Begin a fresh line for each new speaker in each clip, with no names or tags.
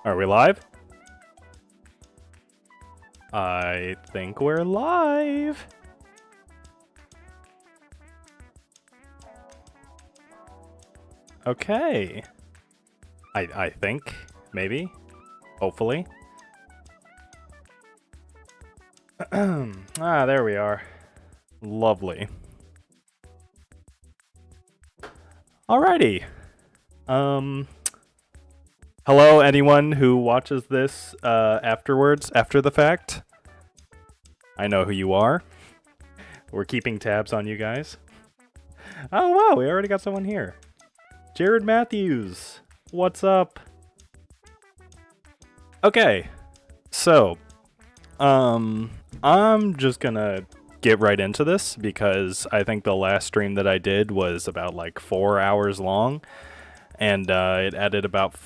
Are we live? I think we're live. Okay. I think, maybe, hopefully. There we are. Lovely. Alrighty. Hello, anyone who watches this afterwards, after the fact. I know who you are. We're keeping tabs on you guys. Oh, wow, we already got someone here. Jared Matthews, what's up? Okay, so, I'm just gonna get right into this because I think the last stream that I did was about like 4 hours long, and it added about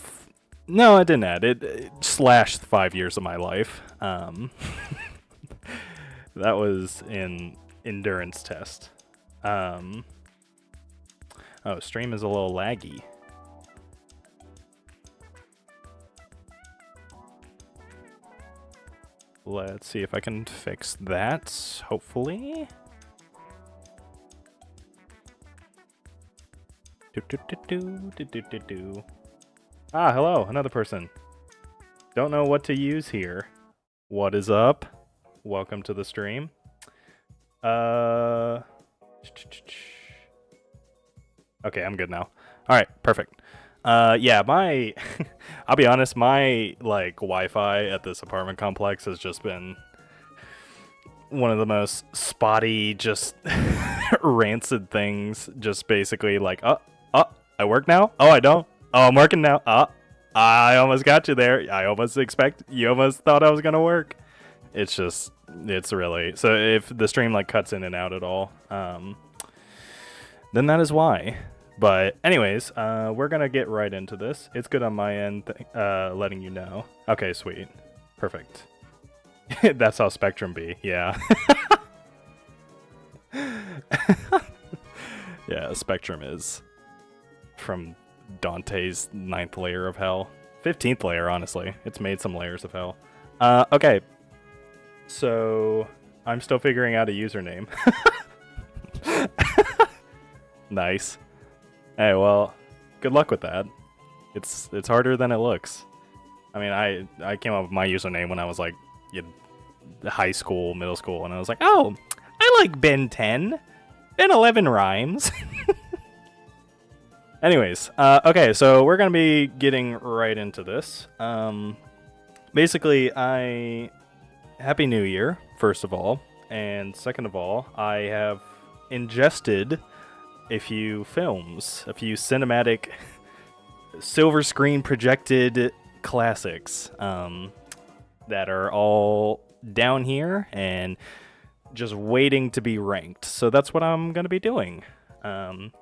no, it didn't add it slashed 5 years of my life. That was an endurance test. Oh, stream is a little laggy. Let's see if I can fix that, hopefully. Ah, hello, another person. Don't know what to use here. What is up? Welcome to the stream. Okay, I'm good now. Alright, perfect. Yeah, my I'll be honest, my like Wi-Fi at this apartment complex has just been one of the most spotty, just rancid things. Just basically like, I work now? Oh, I don't. Oh, I'm working now. I almost got you there. You almost thought I was gonna work. It's really, so if the stream like cuts in and out at all, then that is why. But anyways, we're gonna get right into this. It's good on my end, letting you know. Okay, sweet. Perfect. That's how Spectrum be, yeah. Yeah, Spectrum is from Dante's 9th layer of hell. 15th layer, honestly. It's made some layers of hell. Okay. So, I'm still figuring out a username. Nice. Hey, well, good luck with that. It's harder than it looks. I mean, I came up with my username when I was like high school, middle school, and I was like, oh, I like Ben 10. Ben 11 rhymes. Anyways, okay, so we're gonna be getting right into this. Basically, Happy New Year, first of all, and second of all, I have ingested a few films, a few cinematic silver screen projected classics that are all down here and just waiting to be ranked. So that's what I'm going to be doing. I'm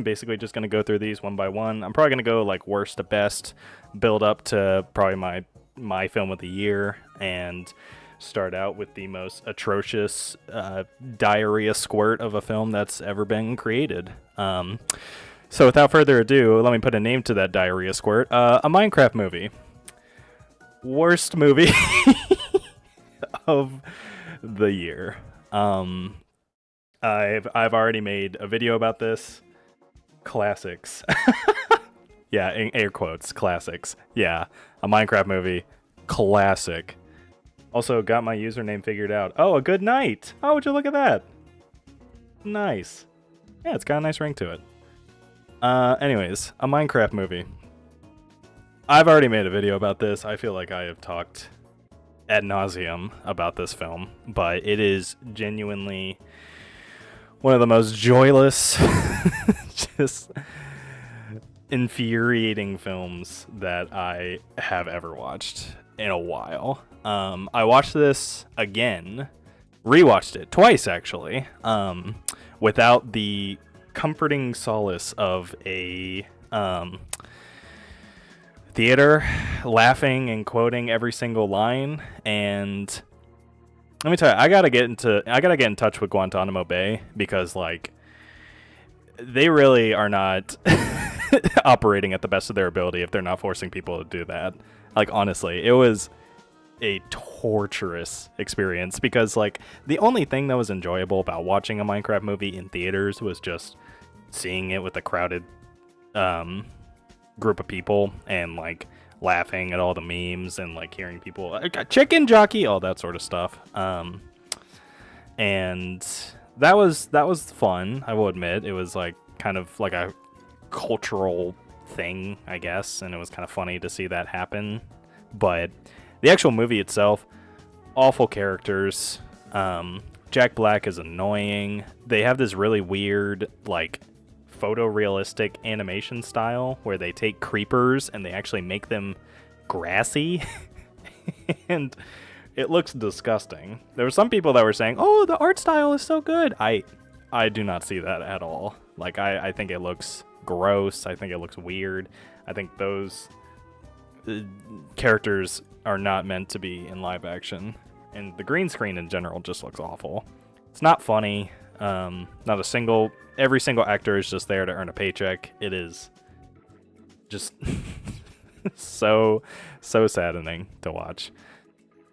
basically just going to go through these one by one. I'm probably going to go like worst to best, build up to probably my film of the year, and start out with the most atrocious diarrhea squirt of a film that's ever been created. So without further ado, let me put a name to that diarrhea squirt. A Minecraft movie. Worst movie of the year. I've already made a video about this. Classics. Yeah, in air quotes, classics. Yeah, a Minecraft movie. Classic. Also, got my username figured out. Oh, a good night. Oh, would you look at that? Nice. Yeah, it's got a nice ring to it. Anyways, a Minecraft movie. I've already made a video about this. I feel like I have talked ad nauseum about this film, but it is genuinely one of the most joyless, just infuriating films that I have ever watched in a while. I watched this again, rewatched it twice actually, without the comforting solace of a theater, laughing and quoting every single line. And let me tell you, I gotta get in touch with Guantanamo Bay, because like they really are not operating at the best of their ability if they're not forcing people to do that. Like, honestly, it was a torturous experience because, like, the only thing that was enjoyable about watching a Minecraft movie in theaters was just seeing it with a crowded group of people and, like, laughing at all the memes and, like, hearing people, chicken jockey, all that sort of stuff. And that was fun, I will admit. It was, like, kind of like a cultural thing, I guess, and it was kind of funny to see that happen. But the actual movie itself, awful characters. Jack Black is annoying. They have this really weird, like, photorealistic animation style where they take creepers and they actually make them grassy. And it looks disgusting. There were some people that were saying, "Oh, the art style is so good." I do not see that at all. Like, I think it looks gross. I think it looks weird. I think those characters are not meant to be in live action. And the green screen in general just looks awful. It's not funny. Every single actor is just there to earn a paycheck. It is just so saddening to watch.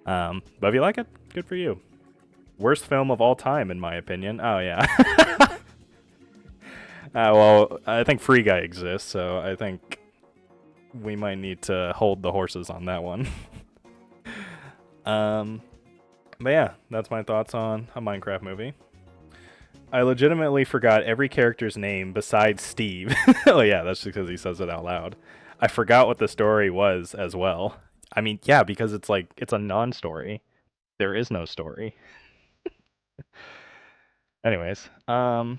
But if you like it, good for you. Worst film of all time, in my opinion. Oh, yeah. Well, I think Free Guy exists, so I think we might need to hold the horses on that one. But yeah, that's my thoughts on a Minecraft movie. I legitimately forgot every character's name besides Steve. Oh yeah, that's because he says it out loud. I forgot what the story was as well. I mean, yeah, because it's like, it's a non-story. There is no story. Anyways, onward,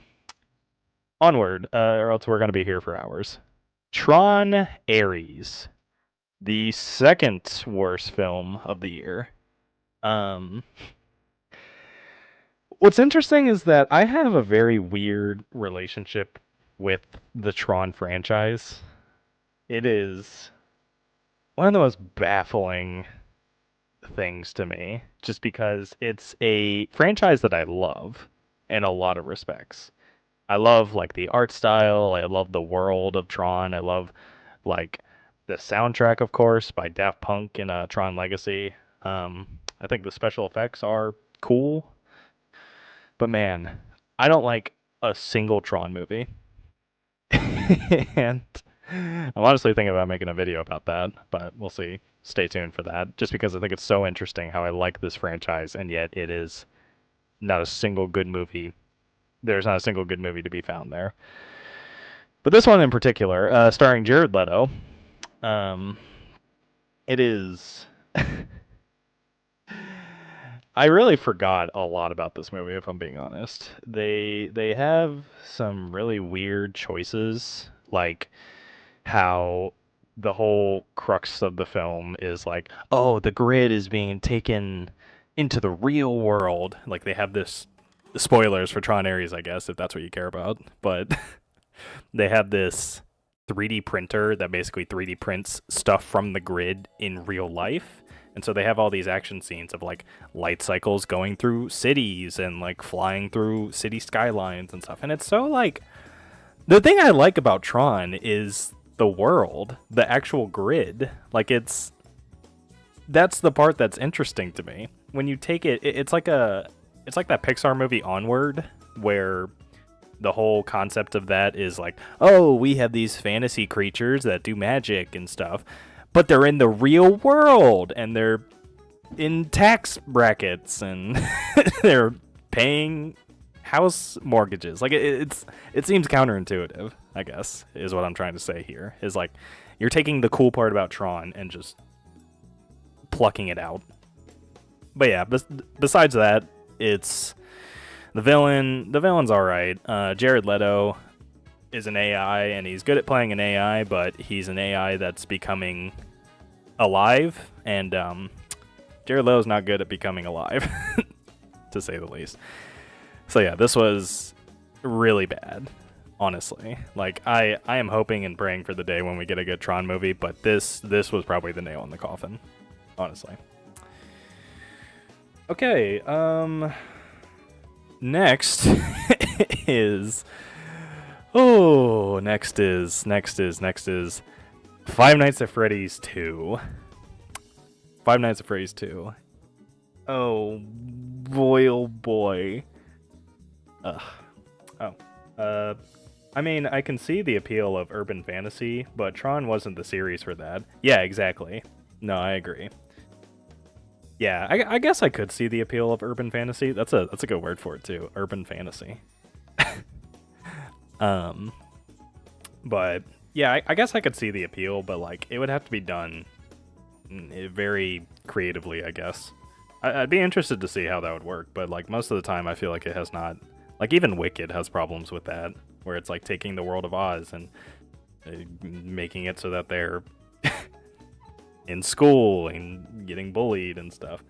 or else we're going to be here for hours. Tron Ares, the second worst film of the year. What's interesting is that I have a very weird relationship with the Tron franchise. It is one of the most baffling things to me, just because it's a franchise that I love in a lot of respects. I love, like, the art style, I love the world of Tron, I love, like, the soundtrack, of course, by Daft Punk in Tron Legacy. I think the special effects are cool, but man, I don't like a single Tron movie. And I'm honestly thinking about making a video about that, but we'll see. Stay tuned for that, just because I think it's so interesting how I like this franchise, and yet it is not a single good movie. There's not a single good movie to be found there. But this one in particular, starring Jared Leto, it is... I really forgot a lot about this movie, if I'm being honest. They have some really weird choices, like how the whole crux of the film is like, oh, the grid is being taken into the real world. Like, they have this, spoilers for Tron Ares, I guess, if that's what you care about, but they have this 3D printer that basically 3D prints stuff from the grid in real life. And so they have all these action scenes of, like, light cycles going through cities and, like, flying through city skylines and stuff. And it's so, like, the thing I like about Tron is the world, the actual grid. Like, that's the part that's interesting to me. When you take it, it's like that Pixar movie Onward, where the whole concept of that is like, oh, we have these fantasy creatures that do magic and stuff, but they're in the real world and they're in tax brackets and they're paying house mortgages. Like, it seems counterintuitive, I guess, is what I'm trying to say here. Is like, you're taking the cool part about Tron and just plucking it out. But yeah, besides that, it's the villain. The villain's all right. Jared Leto is an AI, and he's good at playing an AI, but he's an AI that's becoming alive, and Jared Leto's not good at becoming alive, to say the least. So yeah, this was really bad, honestly. Like, I am hoping and praying for the day when we get a good Tron movie, but this was probably the nail in the coffin, honestly. Okay, next is Five Nights at Freddy's 2. Five Nights at Freddy's 2. Oh boy, oh boy. Ugh. Oh. I mean, I can see the appeal of urban fantasy, but Tron wasn't the series for that. Yeah, exactly. No, I agree. Yeah, I guess I could see the appeal of urban fantasy. That's a good word for it too. Urban fantasy. But yeah, I guess I could see the appeal, but like it would have to be done very creatively, I guess. I'd be interested to see how that would work, but like most of the time I feel like it has not. Like even Wicked has problems with that, where it's like taking the world of Oz and making it so that they're in school and getting bullied and stuff.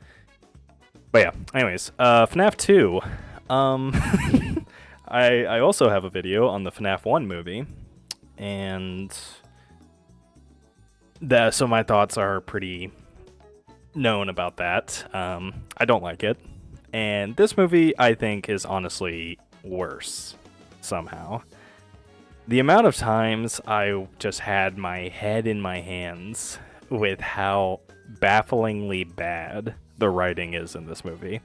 But yeah, anyways, FNAF 2. I also have a video on the FNAF 1 movie, and so my thoughts are pretty known about that. I don't like it. And this movie, I think, is honestly worse, somehow. The amount of times I just had my head in my hands with how bafflingly bad the writing is in this movie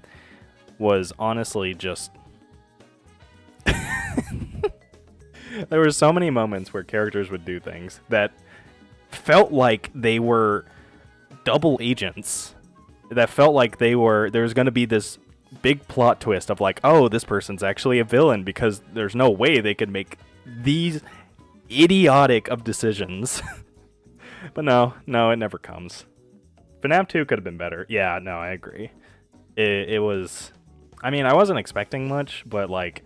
was honestly just... There were so many moments where characters would do things that felt like they were double agents. That felt like there was going to be this big plot twist of like, oh, this person's actually a villain because there's no way they could make these idiotic of decisions. But no, it never comes. FNAF 2 could have been better. Yeah, no, I agree. It was... I mean, I wasn't expecting much, but like,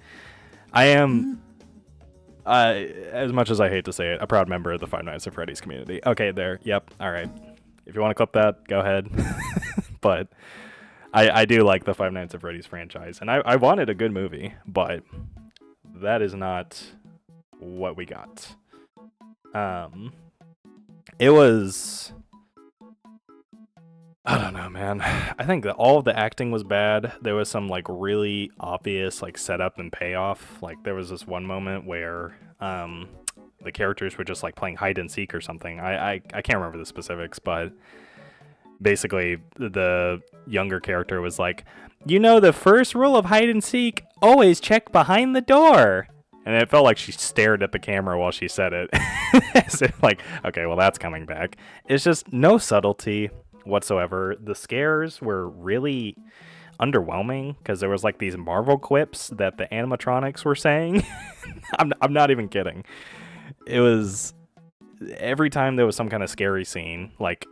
I am... as much as I hate to say it, a proud member of the Five Nights at Freddy's community. Okay, there. Yep. All right. If you want to clip that, go ahead. But I do like the Five Nights at Freddy's franchise, and I wanted a good movie, but that is not what we got. It was... I don't know, man. I think that all of the acting was bad. There was some like really obvious like setup and payoff. Like there was this one moment where the characters were just like playing hide and seek or something. I can't remember the specifics, but basically the younger character was like, you know, the first rule of hide and seek, always check behind the door. And it felt like she stared at the camera while she said it. As if like, okay, well that's coming back. It's just no subtlety whatsoever. The scares were really underwhelming because there was like these Marvel quips that the animatronics were saying. I'm not even kidding. It was every time there was some kind of scary scene, like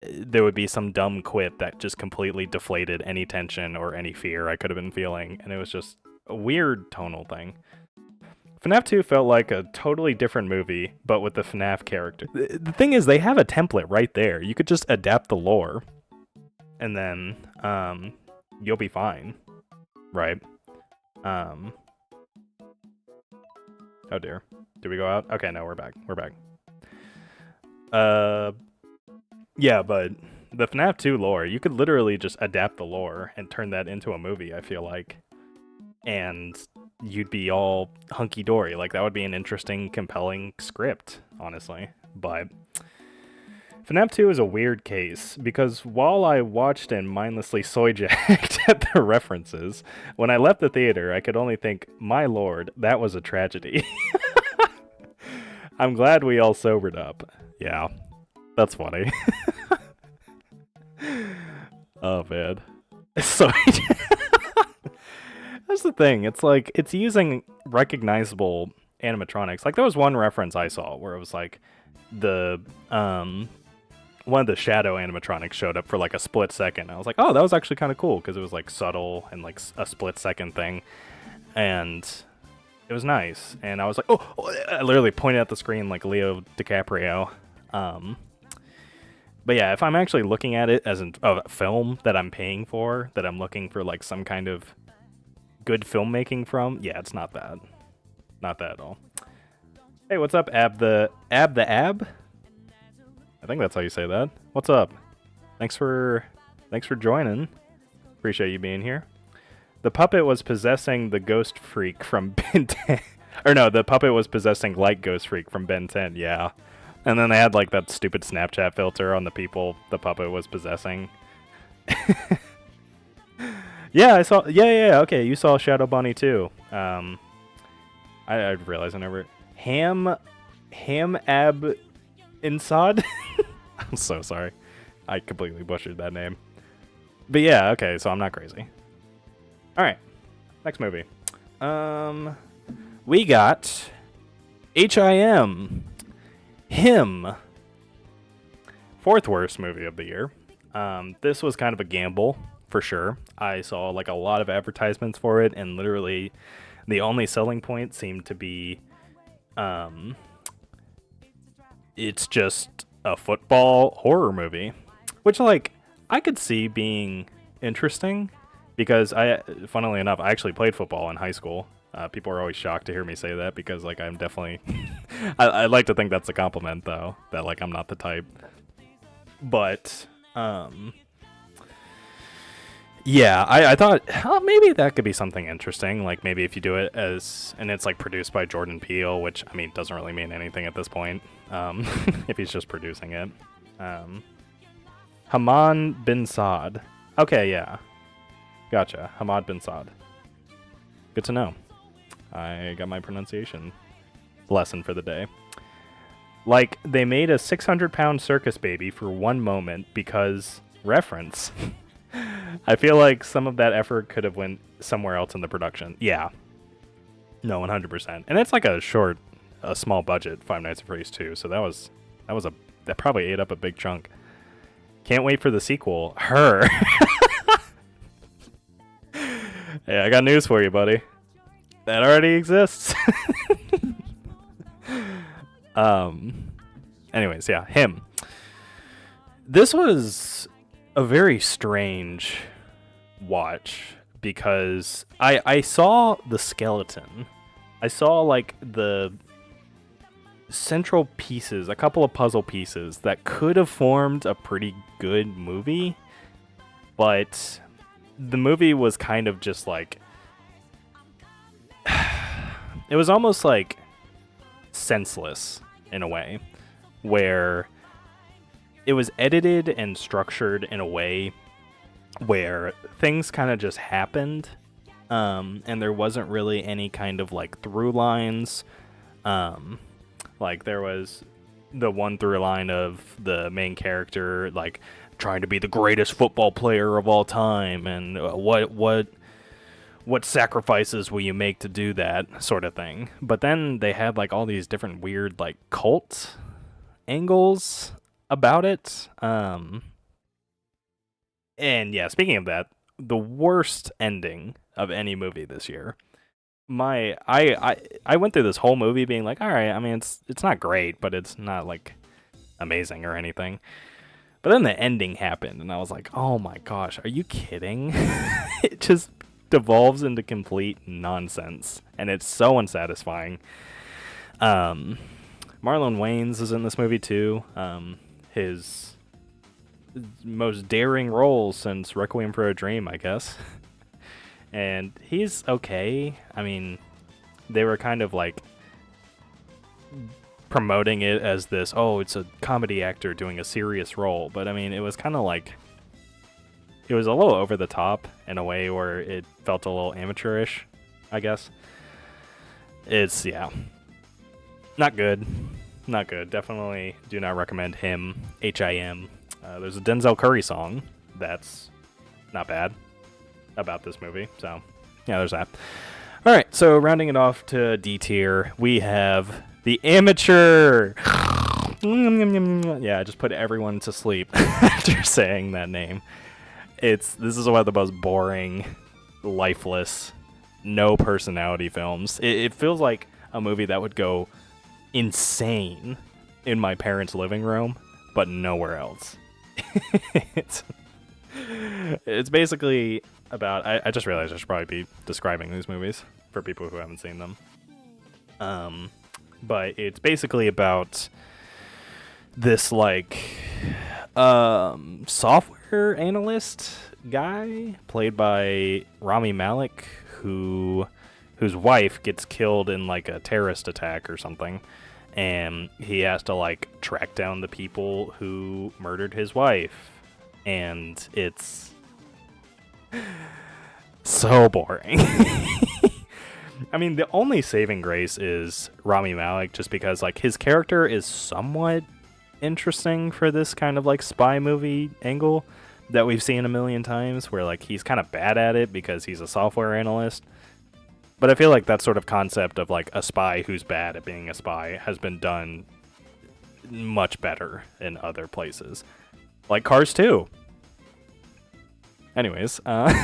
there would be some dumb quip that just completely deflated any tension or any fear I could have been feeling, and it was just a weird tonal thing. FNAF 2 felt like a totally different movie, but with the FNAF character. The thing is, they have a template right there. You could just adapt the lore, and then you'll be fine, right? Oh dear. Did we go out? Okay, no, we're back. We're back. Yeah, but the FNAF 2 lore, you could literally just adapt the lore and turn that into a movie, I feel like. And you'd be all hunky-dory. Like, that would be an interesting, compelling script, honestly. But FNAF 2 is a weird case, because while I watched and mindlessly soy-jacked at the references, when I left the theater, I could only think, my lord, that was a tragedy. I'm glad we all sobered up. Yeah, that's funny. Oh, man. So... That's the thing. It's like, it's using recognizable animatronics. Like, there was one reference I saw where it was like the one of the shadow animatronics showed up for like a split second. I was like, oh, that was actually kind of cool because it was like subtle and like a split second thing, and it was nice. And I was like, oh, I literally pointed at the screen like Leo DiCaprio. But yeah, if I'm actually looking at it as a film that I'm paying for, that I'm looking for like some kind of good filmmaking from, yeah, it's not that. Not that at all. Hey, what's up, Ab? I think that's how you say that. What's up? Thanks for joining. Appreciate you being here. The puppet was possessing the Ghost Freak from Ben 10. Or no, the puppet was possessing like Ghost Freak from Ben 10. Yeah. And then they had like that stupid Snapchat filter on the people the puppet was possessing. Yeah, I saw. Yeah. Okay, you saw Shadow Bunny too. I realized I never. Ham Ab Insad. I'm so sorry. I completely butchered that name. But yeah, okay, so I'm not crazy. All right, next movie. We got H.I.M. Him. Fourth worst movie of the year. This was kind of a gamble for sure. I saw like a lot of advertisements for it, and literally the only selling point seemed to be, it's just a football horror movie, which like I could see being interesting because funnily enough, I actually played football in high school. People are always shocked to hear me say that because like I'm definitely, I like to think that's a compliment though, that like I'm not the type. But yeah, I thought maybe that could be something interesting. Like maybe if you do it and it's like produced by Jordan Peele, which I mean doesn't really mean anything at this point. If he's just producing it. Haman bin Saad. Okay, yeah. Gotcha. Hamad bin Saad. Good to know. I got my pronunciation lesson for the day. Like, they made a 600-pound circus baby for one moment because reference. I feel like some of that effort could have went somewhere else in the production. Yeah. No, 100%. And it's like a small budget Five Nights at Freddy's 2, so that probably ate up a big chunk. Can't wait for the sequel. Her. Hey, I got news for you, buddy. That already exists. Anyways, yeah, him. This was a very strange watch because I saw the skeleton. I saw like the central pieces, a couple of puzzle pieces that could have formed a pretty good movie, but the movie was kind of just like it was almost like senseless in a way, where it was edited and structured in a way where things kind of just happened, and there wasn't really any kind of like through lines. Like there was the one through line of the main character like trying to be the greatest football player of all time, and what sacrifices will you make to do that sort of thing. But then they had like all these different weird like cult angles about it. And yeah, speaking of that, the worst ending of any movie this year. I went through this whole movie being like, all right, I mean it's not great, but it's not like amazing or anything. But then the ending happened, and I was like, oh my gosh, are you kidding? It just devolves into complete nonsense, and it's so unsatisfying. Marlon Wayans is in this movie too. His most daring role since Requiem for a Dream, I guess. And he's okay. I mean, they were kind of like promoting it as this, oh, it's a comedy actor doing a serious role. But I mean, it was kind of like, it was a little over the top in a way where it felt a little amateurish, I guess. It's, yeah, not good. Not good. Definitely do not recommend him. H.I.M. There's a Denzel Curry song that's not bad about this movie. So, yeah, there's that. All right, so rounding it off to D tier, we have The Amateur. Yeah, I just put everyone to sleep after saying that name. This is one of the most boring, lifeless, no personality films. It feels like a movie that would go insane in my parents' living room, but nowhere else. It's basically about, I just realized I should probably be describing these movies for people who haven't seen them. But it's basically about this like software analyst guy played by Rami Malek whose wife gets killed in like a terrorist attack or something, and he has to like track down the people who murdered his wife, and it's so boring. I mean, the only saving grace is Rami Malek, just because like his character is somewhat interesting for this kind of like spy movie angle that we've seen a million times, where like he's kind of bad at it because he's a software analyst. But I feel like that sort of concept of like a spy who's bad at being a spy has been done much better in other places, like Cars 2. Anyways, that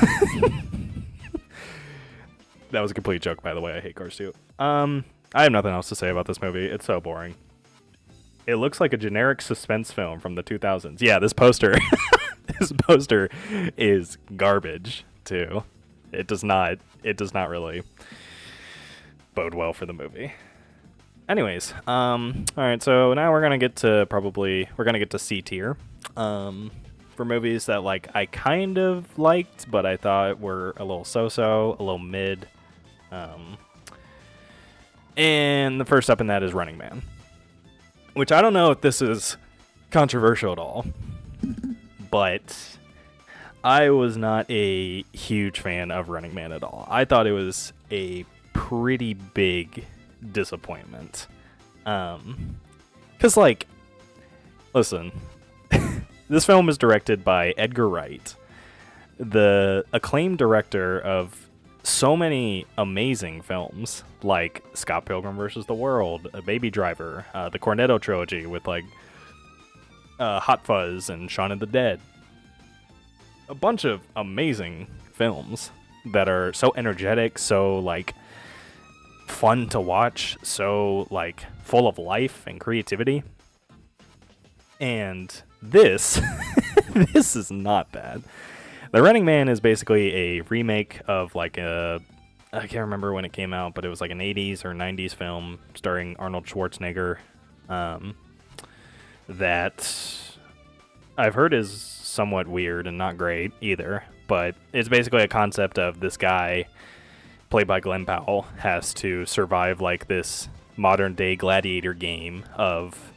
was a complete joke, by the way. I hate Cars 2. I have nothing else to say about this movie. It's so boring. It looks like a generic suspense film from the 2000s. Yeah, this poster, this poster is garbage too. It does not really bode well for the movie. Anyways, all right. So now we're gonna get to C tier. For movies that like I kind of liked, but I thought were a little so-so, a little mid. And the first up in that is Running Man, which I don't know if this is controversial at all, but I was not a huge fan of Running Man at all. I thought it was a pretty big disappointment. 'Cause like, listen, this film is directed by Edgar Wright, the acclaimed director of so many amazing films, like Scott Pilgrim vs. the World, A Baby Driver, the Cornetto trilogy with like Hot Fuzz and Shaun of the Dead. A bunch of amazing films that are so energetic, so like fun to watch, so like full of life and creativity. And this this is not bad. The Running Man is basically a remake of like I can't remember when it came out, but it was like an 80s or 90s film starring Arnold Schwarzenegger, that I've heard is somewhat weird and not great either, but it's basically a concept of this guy, played by Glenn Powell, has to survive like this modern day gladiator game of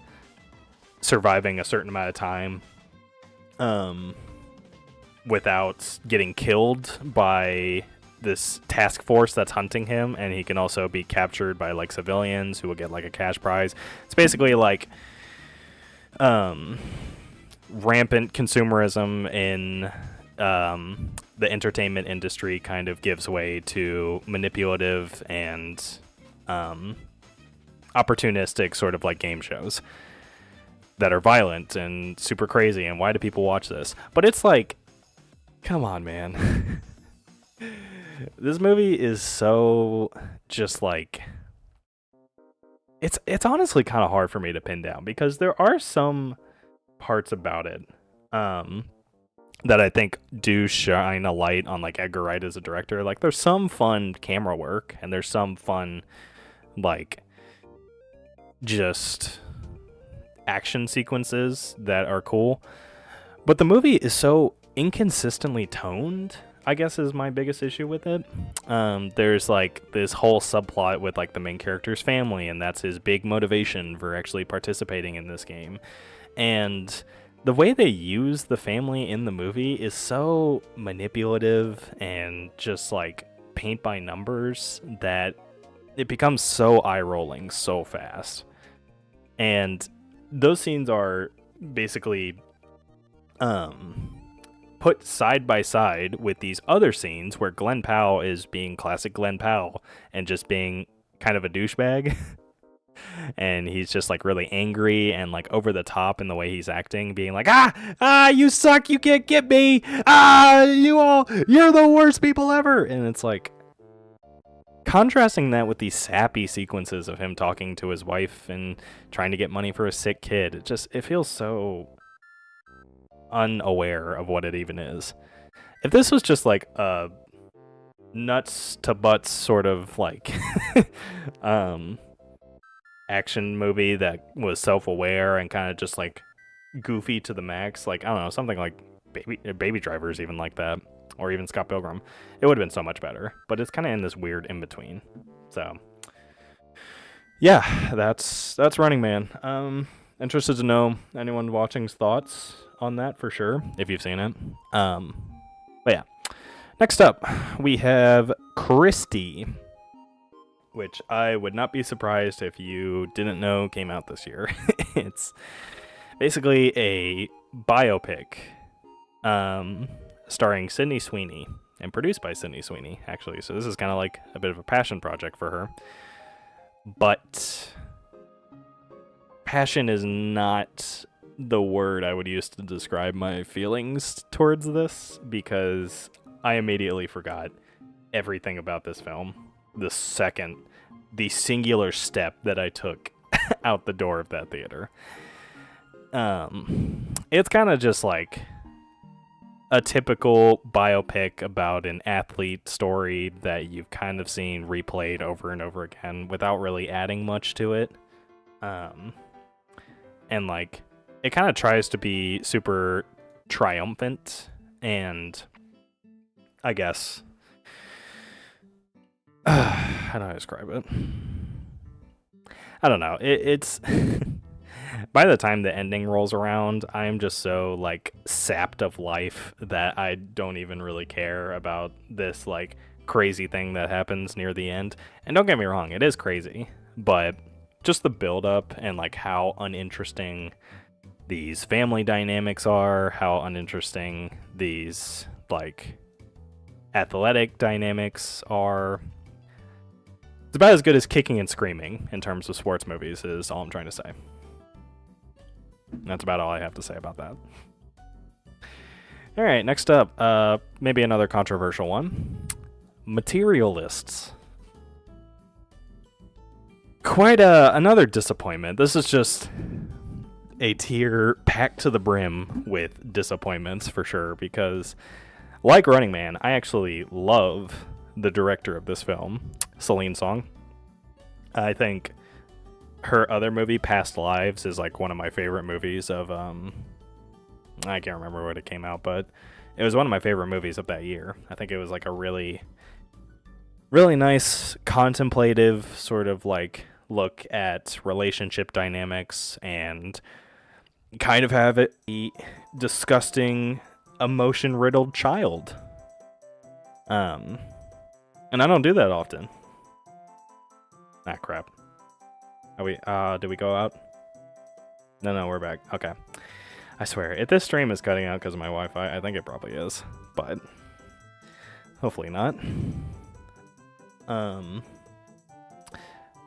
surviving a certain amount of time without getting killed by this task force that's hunting him, and he can also be captured by like civilians who will get like a cash prize. It's basically like rampant consumerism in the entertainment industry kind of gives way to manipulative and opportunistic sort of like game shows that are violent and super crazy, and why do people watch this? But it's like, come on, man. This movie is so just like, it's honestly kind of hard for me to pin down, because there are some parts about it that I think do shine a light on like Edgar Wright as a director. Like there's some fun camera work, and there's some fun like just action sequences that are cool, but the movie is so inconsistently toned, I guess, is my biggest issue with it. There's like this whole subplot with like the main character's family, and that's his big motivation for actually participating in this game. And the way they use the family in the movie is so manipulative and just like paint by numbers that it becomes so eye-rolling so fast. And those scenes are basically put side by side with these other scenes where Glenn Powell is being classic Glenn Powell and just being kind of a douchebag. And he's just like really angry and like over the top in the way he's acting, being like, you suck, you can't get me, you're the worst people ever. And it's like, contrasting that with these sappy sequences of him talking to his wife and trying to get money for a sick kid, it feels so unaware of what it even is. If this was just like a nuts to butts sort of like action movie that was self-aware and kind of just like goofy to the max, like I don't know, something like Baby Driver is even like that, or even Scott Pilgrim, it would have been so much better. But it's kind of in this weird in between. So yeah, that's Running Man. Interested to know anyone watching's thoughts on that for sure, if you've seen it. But yeah. Next up, we have Christie, which I would not be surprised if you didn't know came out this year. It's basically a biopic starring Sydney Sweeney and produced by Sydney Sweeney, actually. So this is kind of like a bit of a passion project for her. But passion is not the word I would use to describe my feelings towards this, because I immediately forgot everything about this film the singular step that I took out the door of that theater. It's kind of just like a typical biopic about an athlete story that you've kind of seen replayed over and over again without really adding much to it. And like, it kind of tries to be super triumphant, and I guess how do I describe it? I don't know. It's by the time the ending rolls around, I am just so like sapped of life that I don't even really care about this like crazy thing that happens near the end. And don't get me wrong, it is crazy, but just the build up and like how uninteresting these family dynamics are, how uninteresting these like athletic dynamics are. It's about as good as Kicking and Screaming in terms of sports movies, is all I'm trying to say. That's about all I have to say about that. All right, next up, maybe another controversial one. Materialists. Quite another disappointment. This is just a tier packed to the brim with disappointments for sure, because like Running Man, I actually love the director of this film, Celine Song. I think her other movie, Past Lives, is like one of my favorite movies of I can't remember when it came out, but it was one of my favorite movies of that year. I think it was like a really nice contemplative sort of like look at relationship dynamics and kind of have it be disgusting, emotion-riddled child. And I don't do that often. Ah, crap. Are we, did we go out? No, we're back. Okay. I swear, if this stream is cutting out because of my Wi-Fi, I think it probably is, but hopefully not.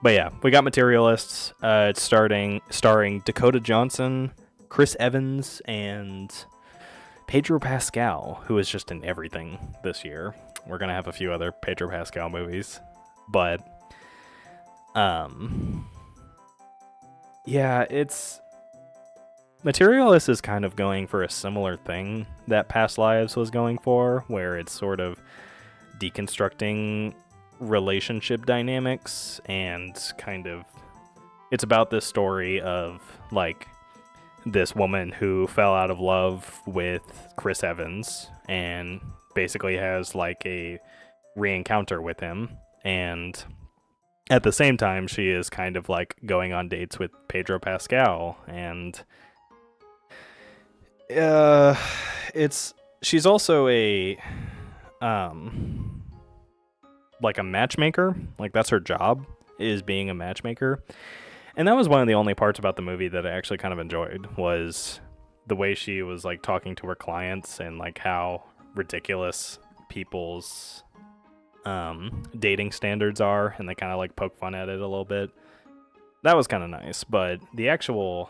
But yeah, we got Materialists. It's starring Dakota Johnson, Chris Evans, and Pedro Pascal, who is just in everything this year. We're gonna have a few other Pedro Pascal movies, but yeah, it's Materialist is kind of going for a similar thing that Past Lives was going for, where it's sort of deconstructing relationship dynamics and kind of it's about this story of like this woman who fell out of love with Chris Evans and basically has like a re-encounter with him, and at the same time she is kind of like going on dates with Pedro Pascal, and she's also a like a matchmaker. Like that's her job, is being a matchmaker. And that was one of the only parts about the movie that I actually kind of enjoyed, was the way she was like talking to her clients and like how ridiculous people's dating standards are, and they kind of like poke fun at it a little bit. That was kind of nice, but the actual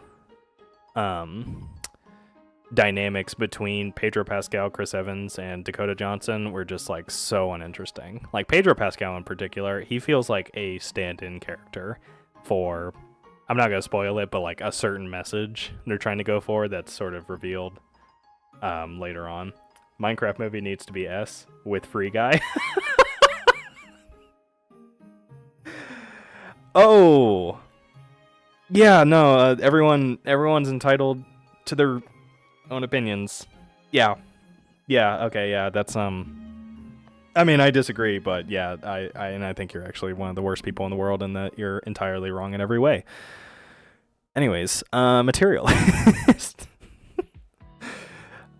dynamics between Pedro Pascal, Chris Evans, and Dakota Johnson were just like so uninteresting. Like Pedro Pascal in particular, he feels like a stand-in character for, I'm not gonna spoil it, but like a certain message they're trying to go for that's sort of revealed later on. Minecraft movie needs to be S with Free Guy. Oh, yeah, no, everyone's entitled to their own opinions. Yeah, okay, yeah, that's I mean, I disagree, but yeah, I think you're actually one of the worst people in the world, and that you're entirely wrong in every way. Anyways, Materialist.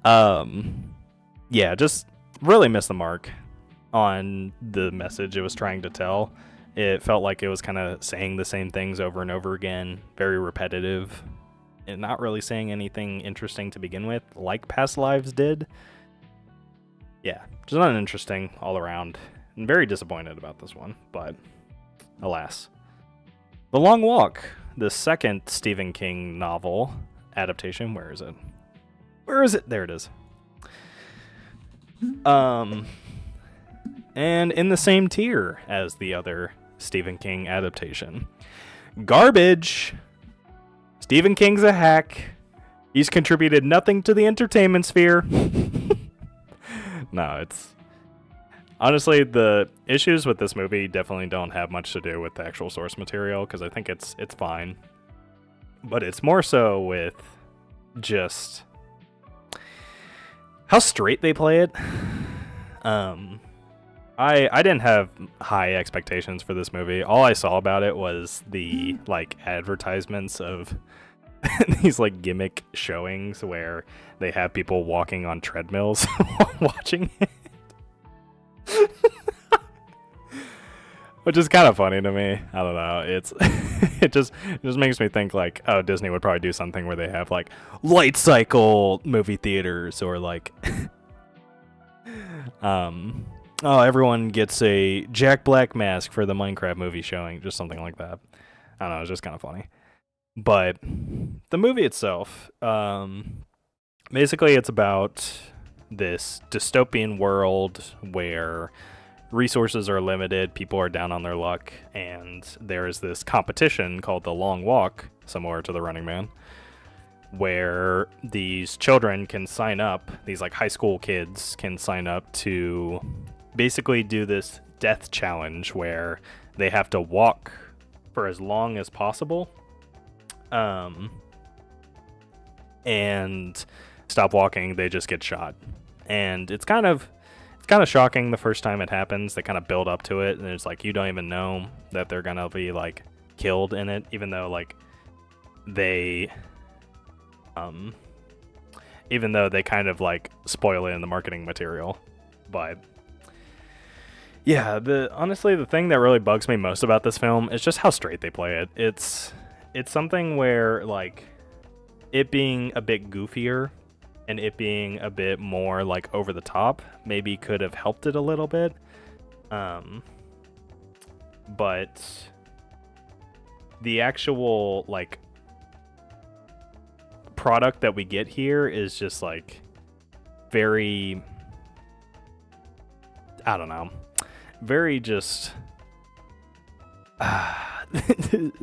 Yeah, just really missed the mark on the message it was trying to tell. It felt like it was kind of saying the same things over and over again, very repetitive, and not really saying anything interesting to begin with, like Past Lives did. Yeah, just not interesting all around. I'm very disappointed about this one, but alas. The Long Walk, the second Stephen King novel adaptation. Where is it? Where is it? There it is. And in the same tier as the other Stephen King adaptation. Garbage. Stephen King's a hack. He's contributed nothing to the entertainment sphere. No, it's... Honestly, the issues with this movie definitely don't have much to do with the actual source material, because I think it's fine. But it's more so with just how straight they play it. I didn't have high expectations for this movie. All I saw about it was the like advertisements of these like gimmick showings where they have people walking on treadmills while watching it. Which is kind of funny to me. I don't know. It's it just makes me think like, oh, Disney would probably do something where they have like light cycle movie theaters, or like oh, everyone gets a Jack Black mask for the Minecraft movie showing, just something like that. I don't know, it's just kind of funny. But the movie itself, basically it's about this dystopian world where resources are limited, people are down on their luck, and there is this competition called the Long Walk, similar to the Running Man, where these children can sign up, these like high school kids can sign up to basically do this death challenge where they have to walk for as long as possible, and stop walking, they just get shot. And it's kind of shocking the first time it happens. They kind of build up to it, and it's like you don't even know that they're gonna be like killed in it, even though like they kind of like spoil it in the marketing material. But yeah, honestly the thing that really bugs me most about this film is just how straight they play it. It's something where like it being a bit goofier and it being a bit more like over the top maybe could have helped it a little bit. But the actual like product that we get here is just like very, I don't know, very just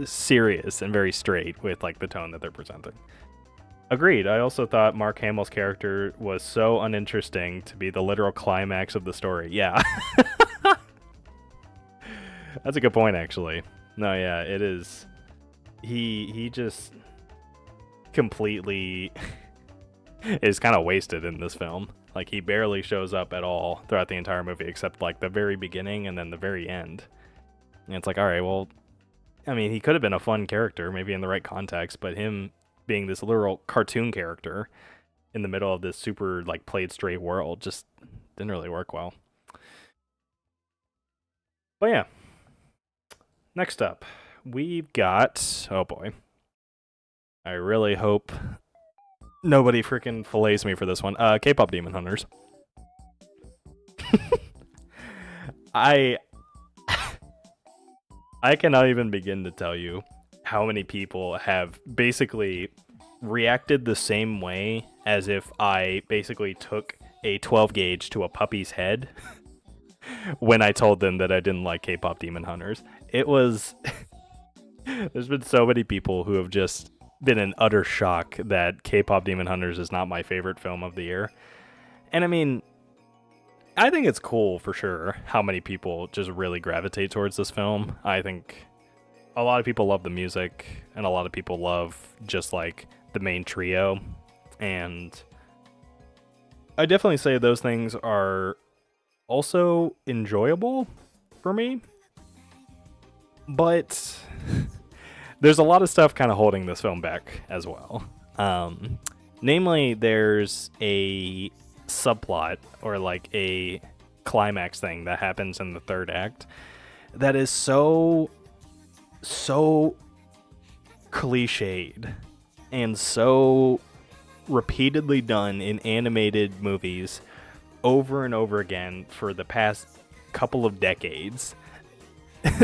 serious and very straight with like the tone that they're presenting. Agreed. I also thought Mark Hamill's character was so uninteresting to be the literal climax of the story. Yeah. That's a good point, actually. No, yeah, it is. He just completely is kind of wasted in this film. Like, he barely shows up at all throughout the entire movie, except like the very beginning and then the very end. And it's like, all right, well, I mean, he could have been a fun character, maybe in the right context, but him being this literal cartoon character in the middle of this super like played straight world just didn't really work well. But yeah, next up we've got, oh boy, I really hope nobody freaking fillets me for this one. K-pop Demon Hunters. I cannot even begin to tell you how many people have basically reacted the same way as if I basically took a 12 gauge to a puppy's head when I told them that I didn't like K-pop Demon Hunters. It was... There's been so many people who have just been in utter shock that K-pop Demon Hunters is not my favorite film of the year. And I mean, I think it's cool for sure how many people just really gravitate towards this film. I think a lot of people love the music, and a lot of people love just like the main trio, and I definitely say those things are also enjoyable for me, but there's a lot of stuff kind of holding this film back as well. Namely, there's a subplot or like a climax thing that happens in the third act that is so cliched and so repeatedly done in animated movies over and over again for the past couple of decades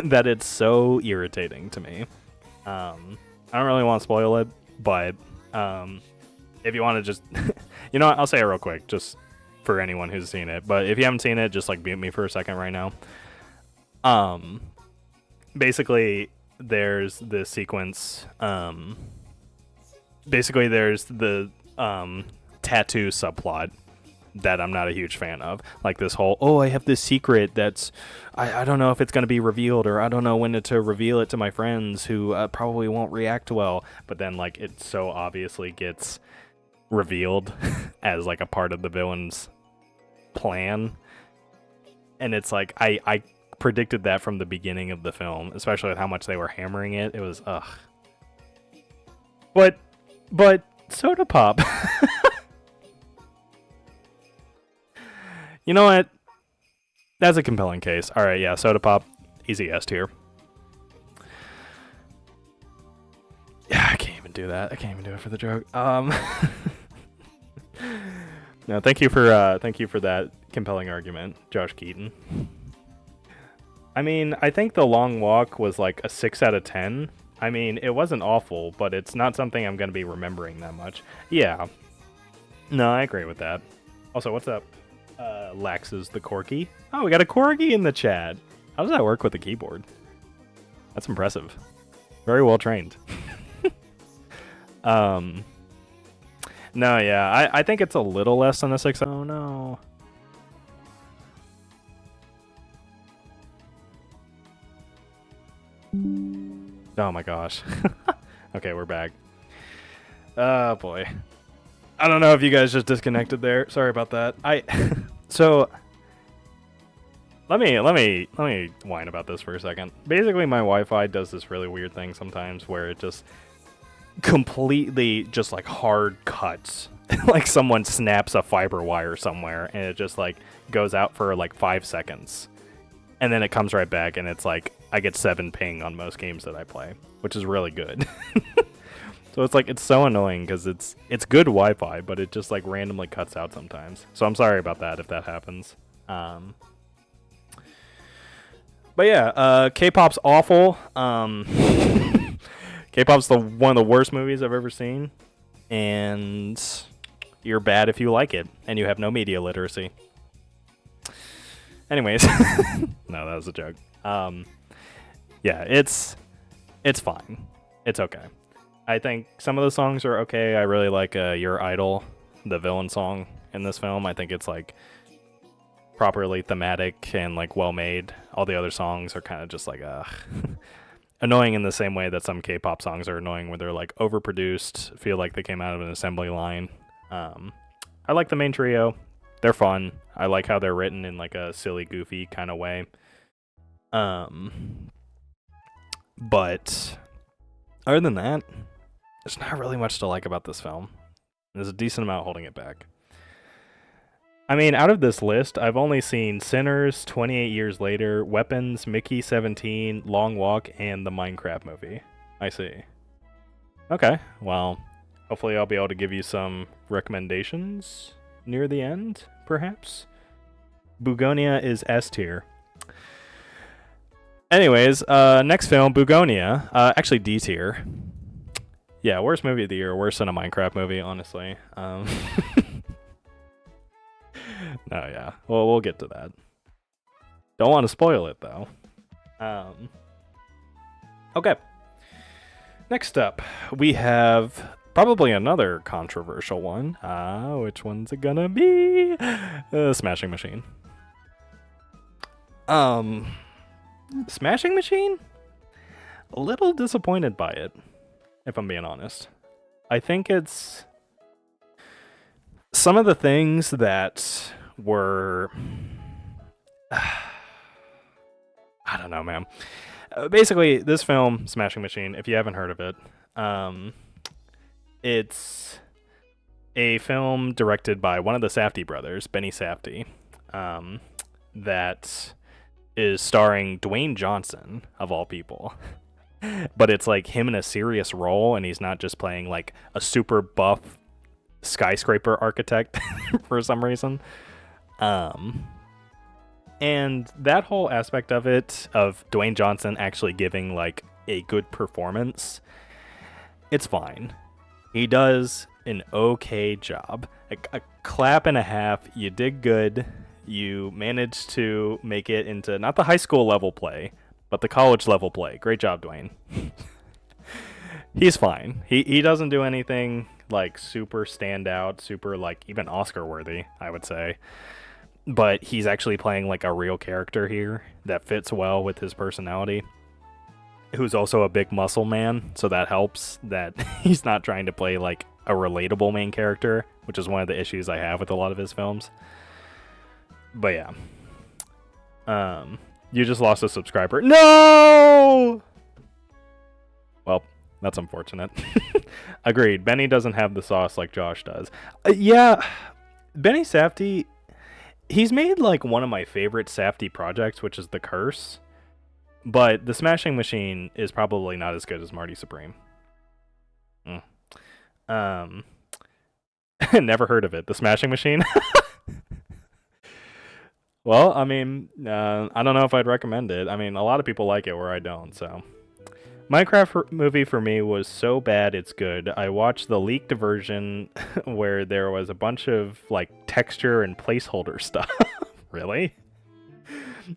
that it's so irritating to me. I don't really want to spoil it, but if you want to just, you know what, I'll say it real quick, just for anyone who's seen it. But if you haven't seen it, just like mute me for a second right now. Basically, there's the sequence. Basically, there's the tattoo subplot that I'm not a huge fan of. Like this whole, oh, I have this secret that's, I don't know if it's going to be revealed, or I don't know when to reveal it to my friends who probably won't react well. But then like it so obviously gets revealed as like a part of the villain's plan. And it's like, I predicted that from the beginning of the film, especially with how much they were hammering it. It was, ugh. But Soda Pop. You know what? That's a compelling case. All right, yeah, Soda Pop, easy S tier. Yeah, I can't even do that. I can't even do it for the joke. No, thank you for that compelling argument, Josh Keaton. I mean, I think The Long Walk was like a 6 out of 10. I mean, it wasn't awful, but it's not something I'm going to be remembering that much. Yeah. No, I agree with that. Also, what's up? Lax is the Corgi. Oh, we got a Corgi in the chat. How does that work with the keyboard? That's impressive. Very well trained. No, yeah, I think it's a little less than a 6. Oh, no. Oh, my gosh. Okay, we're back. Oh, boy. I don't know if you guys just disconnected there. Sorry about that. So let me whine about this for a second. Basically, my Wi-Fi does this really weird thing sometimes where it just completely just like hard cuts. Like someone snaps a fiber wire somewhere and it just like goes out for like 5 seconds. And then it comes right back and it's like I get 7 ping on most games that I play, which is really good. So it's like, it's so annoying because it's good Wi-Fi, but it just like randomly cuts out sometimes. So I'm sorry about that if that happens. But yeah, K-pop's awful. K-pop's one of the worst movies I've ever seen. And you're bad if you like it, and you have no media literacy. Anyways. No, that was a joke. Yeah, it's fine. It's okay. I think some of the songs are okay. I really like Your Idol, the villain song in this film. I think it's like properly thematic and like well made. All the other songs are kind of just like annoying in the same way that some K-pop songs are annoying, where they're like overproduced, feel like they came out of an assembly line. I like the main trio. They're fun. I like how they're written in like a silly, goofy kind of way. But other than that, there's not really much to like about this film. There's a decent amount holding it back. I mean, out of this list, I've only seen Sinners, 28 Years Later, Weapons, Mickey 17, Long Walk, and the Minecraft movie. I see. Okay, well, hopefully I'll be able to give you some recommendations near the end, perhaps? Bugonia is S tier. Anyways, next film, Bugonia. Actually, D tier. Yeah, worst movie of the year. Worse than a Minecraft movie, honestly. No, yeah. Well, we'll get to that. Don't want to spoil it, though. Okay. Next up, we have probably another controversial one. Which one's it gonna be? Smashing Machine. Smashing Machine? A little disappointed by it, if I'm being honest. I think it's some of the things that were I don't know, man. Basically, this film, Smashing Machine, if you haven't heard of it, um, it's a film directed by one of the Safdie brothers, Benny Safdie, um, that is starring Dwayne Johnson, of all people. But it's like him in a serious role, and he's not just playing like a super buff skyscraper architect for some reason. Um, and that whole aspect of it, of Dwayne Johnson actually giving like a good performance, it's fine. He does an okay job. A clap and a half. You did good. You managed to make it into not the high school level play, but the college level play. Great job, Dwayne. He's fine. He doesn't do anything like super standout, super like even Oscar worthy, I would say. But he's actually playing like a real character here that fits well with his personality. Who's also a big muscle man, so that helps that he's not trying to play like a relatable main character, which is one of the issues I have with a lot of his films. But yeah. You just lost a subscriber. No! Well, that's unfortunate. Agreed. Benny doesn't have the sauce like Josh does. Yeah, Benny Safdie, he's made like one of my favorite Safdie projects, which is The Curse. But The Smashing Machine is probably not as good as Marty Supreme. Never heard of it. The Smashing Machine? Well, I mean, I don't know if I'd recommend it. I mean, a lot of people like it where I don't, so. Minecraft movie for me was so bad it's good. I watched the leaked version where there was a bunch of like texture and placeholder stuff. Really?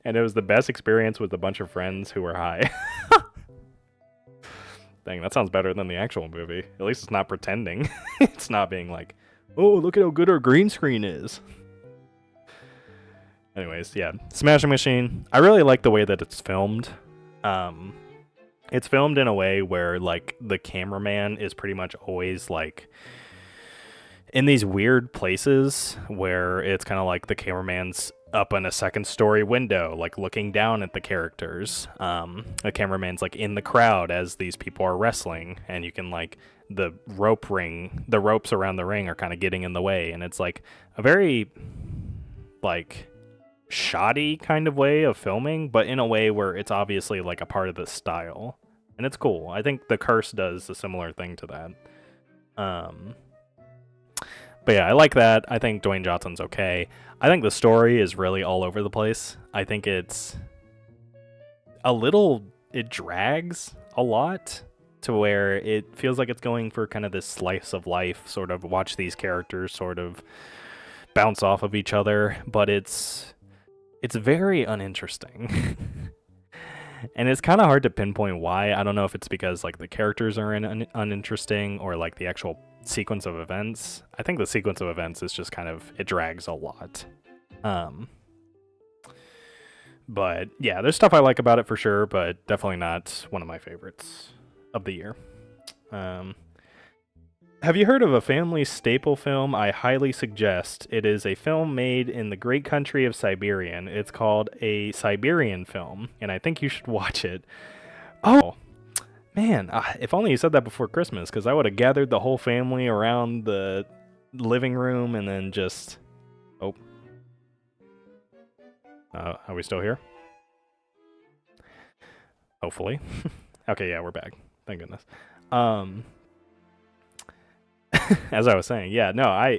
And it was the best experience with a bunch of friends who were high. Dang, that sounds better than the actual movie. At least it's not pretending. It's not being like, oh, look at how good our green screen is. Anyways, yeah, Smashing Machine. I really like the way that it's filmed. It's filmed in a way where like the cameraman is pretty much always like in these weird places where it's kind of like the cameraman's up in a second story window, like looking down at the characters. The cameraman's like in the crowd as these people are wrestling, and you can like the ropes around the ring are kind of getting in the way, and it's like a very like shoddy kind of way of filming, but in a way where it's obviously like a part of the style, and it's cool. I think The Curse does a similar thing to that. But yeah, I like that. I think Dwayne Johnson's okay. I think the story is really all over the place. I think it drags a lot to where it feels like it's going for kind of this slice of life, sort of watch these characters sort of bounce off of each other, but it's very uninteresting. And it's kind of hard to pinpoint why. I don't know if it's because like the characters are uninteresting or like the actual sequence of events. I think the sequence of events is just kind of, it drags a lot. But yeah, there's stuff I like about it for sure, but definitely not one of my favorites of the year. Have you heard of a family staple film? I highly suggest. It is a film made in the great country of Siberian. It's called A Siberian Film, and I think you should watch it. Oh, man, if only you said that before Christmas, because I would have gathered the whole family around the living room and then just... Oh. Are we still here? Hopefully. Okay, yeah, we're back. Thank goodness. As I was saying, yeah, no,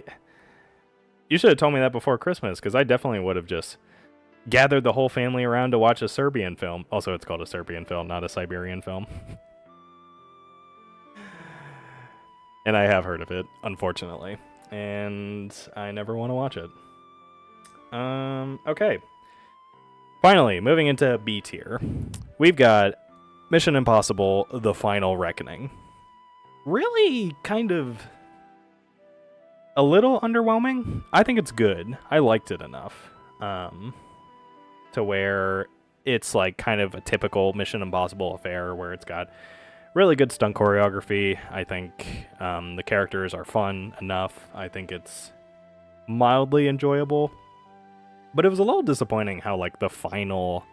you should have told me that before Christmas, because I definitely would have just gathered the whole family around to watch a Serbian film. Also, it's called a Serbian film, not a Siberian film. And I have heard of it, unfortunately. And I never want to watch it. Okay. Finally, moving into B tier. We've got Mission Impossible: The Final Reckoning. Really kind of a little underwhelming. I think it's good. I liked it enough to where it's like kind of a typical Mission Impossible affair where it's got really good stunt choreography. I think the characters are fun enough. I think it's mildly enjoyable. But it was a little disappointing how like the final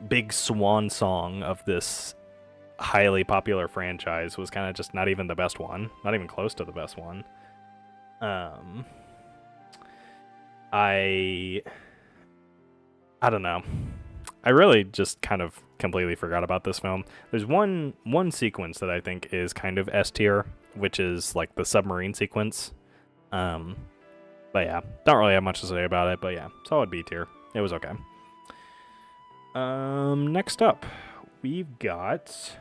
big swan song of this highly popular franchise was kind of just not even the best one, not even close to the best one. I don't know. I really just kind of completely forgot about this film. There's one sequence that I think is kind of S tier, which is like the submarine sequence. But yeah, don't really have much to say about it, but yeah, solid B tier. It was okay. Next up, we've got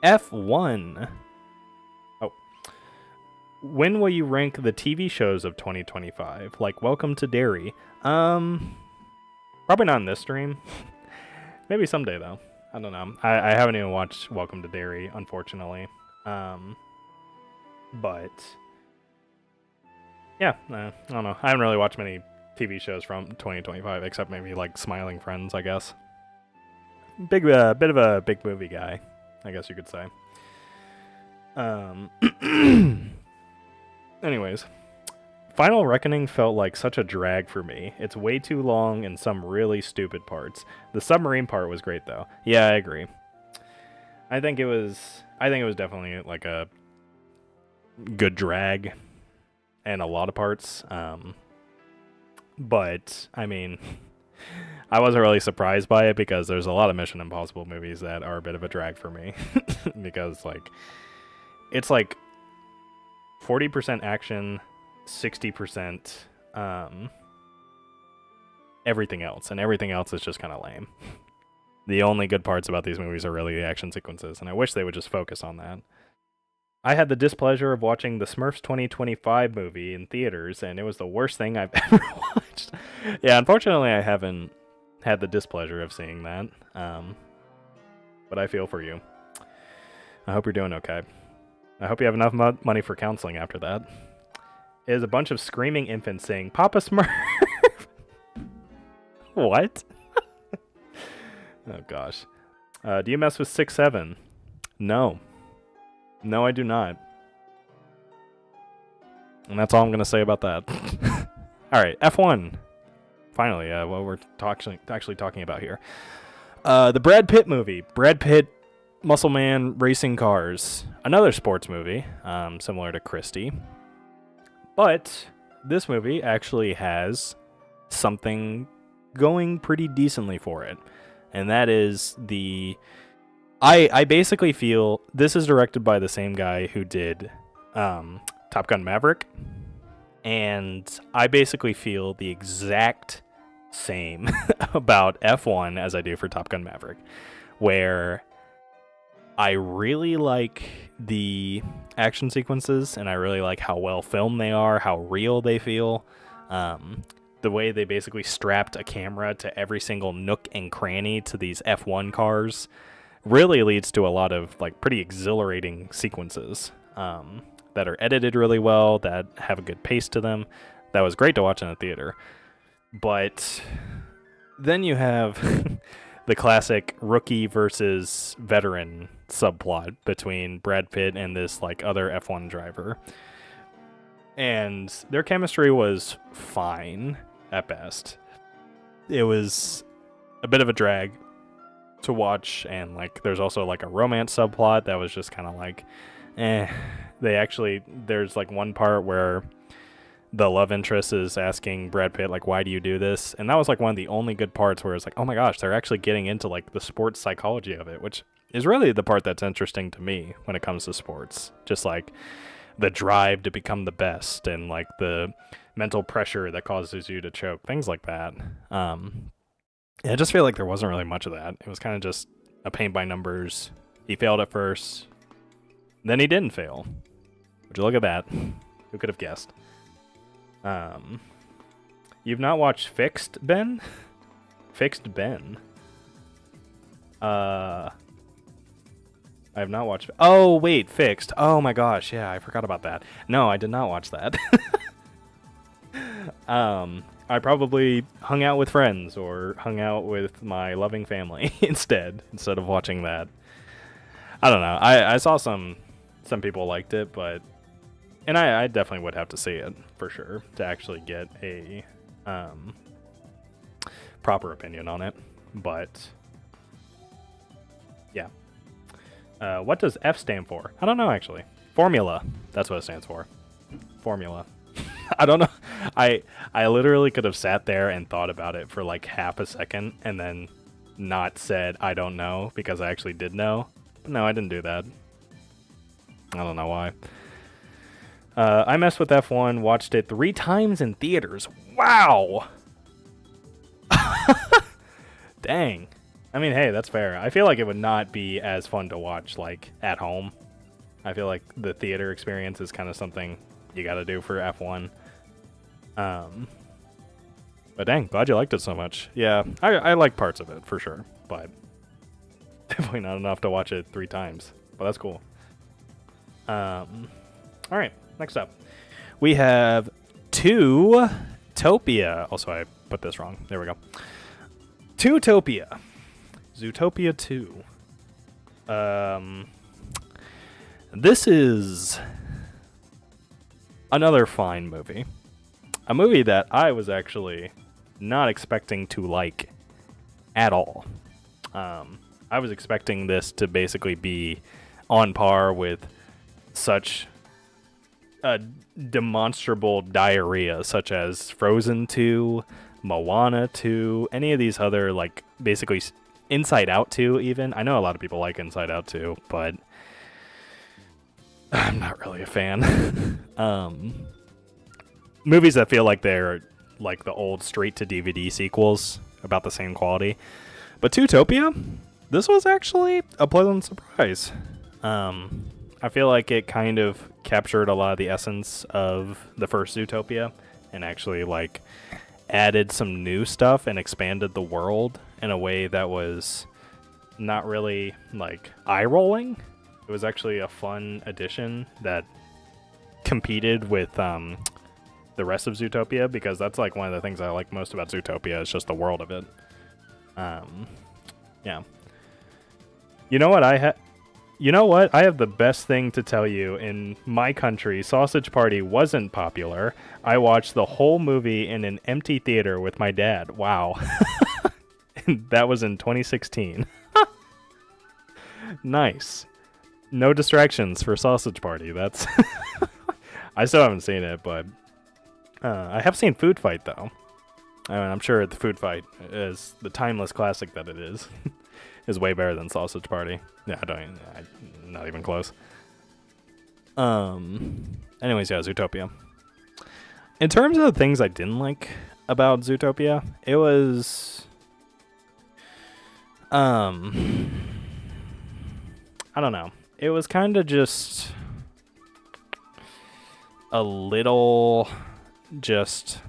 F1. Oh. When will you rank the TV shows of 2025? Like Welcome to Derry. Probably not in this stream. Maybe someday, though. I don't know. I haven't even watched Welcome to Derry, unfortunately. But yeah, I don't know. I haven't really watched many TV shows from 2025, except maybe like Smiling Friends, I guess. Bit of a big movie guy, I guess you could say. Anyways, Final Reckoning felt like such a drag for me. It's way too long and some really stupid parts. The submarine part was great though. Yeah, I agree. I think it was definitely like a good drag and a lot of parts. But I mean, I wasn't really surprised by it because there's a lot of Mission Impossible movies that are a bit of a drag for me because like it's like 40% action, 60% everything else, and everything else is just kind of lame. The only good parts about these movies are really the action sequences, and I wish they would just focus on that. I had the displeasure of watching the Smurfs 2025 movie in theaters, and it was the worst thing I've ever watched. Yeah, unfortunately, I haven't had the displeasure of seeing that, but I feel for you. I hope you're doing okay. I hope you have enough money for counseling after that. It is a bunch of screaming infants saying, Papa Smurf! What? Oh, gosh. Do you mess with 6-7? No. No, I do not. And that's all I'm going to say about that. Alright, F1. Finally, what we're actually talking about here. The Brad Pitt movie. Brad Pitt, Muscle Man, Racing Cars. Another sports movie, similar to Christie. But this movie actually has something going pretty decently for it. And that is the... I basically feel this is directed by the same guy who did Top Gun Maverick. And I basically feel the exact same about F1 as I do for Top Gun Maverick. Where I really like the action sequences, and I really like how well filmed they are, how real they feel. The way they basically strapped a camera to every single nook and cranny to these F1 cars really leads to a lot of like pretty exhilarating sequences that are edited really well, that have a good pace to them. That was great to watch in a theater. But then you have the classic rookie versus veteran subplot between Brad Pitt and this like other F1 driver. And their chemistry was fine at best. It was a bit of a drag to watch, and like there's also like a romance subplot that was just kind of like there's like one part where the love interest is asking Brad Pitt like, why do you do this? And that was like one of the only good parts where it's like, oh my gosh, they're actually getting into like the sports psychology of it, which is really the part that's interesting to me when it comes to sports. Just like the drive to become the best and like the mental pressure that causes you to choke, things like that. I just feel like there wasn't really much of that. It was kind of just a paint by numbers. He failed at first, then he didn't fail. Would you look at that? Who could have guessed? You've not watched Fixed, Ben? Fixed Ben. I have not watched... Oh, wait, Fixed. Oh my gosh, yeah, I forgot about that. No, I did not watch that. I probably hung out with friends or hung out with my loving family instead of watching that. I don't know. I saw some people liked it, but... And I definitely would have to see it, for sure, to actually get a proper opinion on it, but yeah. What does F stand for? I don't know, actually. Formula. That's what it stands for. Formula. I don't know. I literally could have sat there and thought about it for like half a second and then not said I don't know because I actually did know. But no, I didn't do that. I don't know why. I messed with F1, watched it 3 times in theaters. Wow! Dang. I mean, hey, that's fair. I feel like it would not be as fun to watch, like, at home. I feel like the theater experience is kind of something you gotta do for F1. But dang, glad you liked it so much. Yeah, I like parts of it, for sure. But definitely not enough to watch it 3 times. But that's cool. Alright, next up. We have Zootopia. Also, I put this wrong. There we go. Zootopia. Zootopia 2. This is another fine movie. A movie that I was actually not expecting to like at all. I was expecting this to basically be on par with such a demonstrable diarrhea, such as Frozen 2, Moana 2, any of these other, like, basically Inside Out 2 even. I know a lot of people like Inside Out 2, but I'm not really a fan. Movies that feel like they're like the old straight-to-DVD sequels, about the same quality. But Zootopia, this was actually a pleasant surprise. I feel like it kind of captured a lot of the essence of the first Zootopia and actually, like, added some new stuff and expanded the world in a way that was not really, like, eye-rolling. It was actually a fun addition that competed with the rest of Zootopia, because that's, like, one of the things I like most about Zootopia is just the world of it. Yeah. You know what I have the best thing to tell you. In my country, Sausage Party wasn't popular. I watched the whole movie in an empty theater with my dad. Wow. That was in 2016. Nice. No distractions for Sausage Party. That's I still haven't seen it, but I have seen Food Fight, though. I mean, I'm sure the Food Fight is the timeless classic that it is. Is way better than Sausage Party. Yeah, not even close. Anyways, yeah, Zootopia. In terms of the things I didn't like about Zootopia, it was I don't know. It was kind of just a little just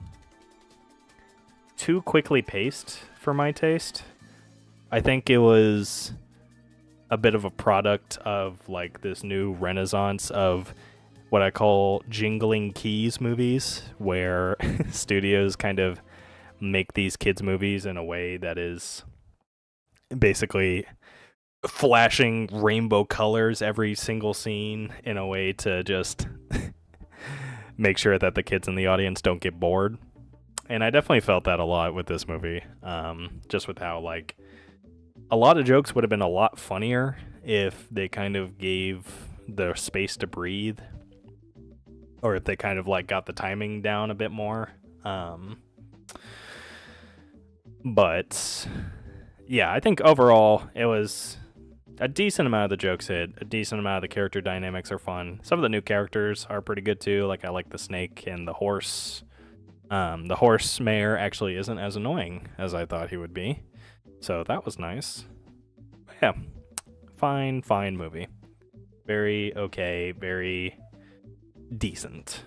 too quickly paced for my taste. I think it was a bit of a product of, like, this new renaissance of what I call jingling keys movies, where studios kind of make these kids movies in a way that is basically flashing rainbow colors every single scene in a way to just make sure that the kids in the audience don't get bored. And I definitely felt that a lot with this movie, just with how, like, a lot of jokes would have been a lot funnier if they kind of gave the space to breathe, or if they kind of, like, got the timing down a bit more. But yeah, I think overall it was a decent amount of the jokes hit, a decent amount of the character dynamics are fun. Some of the new characters are pretty good too. Like, I like the snake and the horse. The horse mayor actually isn't as annoying as I thought he would be. So that was nice. Yeah, fine movie. Very okay, very decent,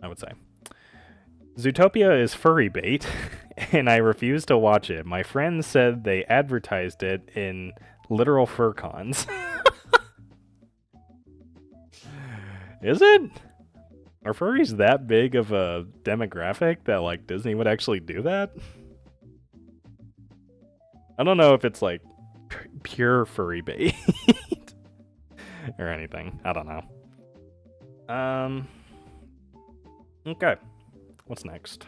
I would say. Zootopia is furry bait, and I refuse to watch it. My friends said they advertised it in literal fur cons. Is it? Are furries that big of a demographic that, like, Disney would actually do that? I don't know if it's, like, pure furry bait or anything. I don't know. Okay. What's next?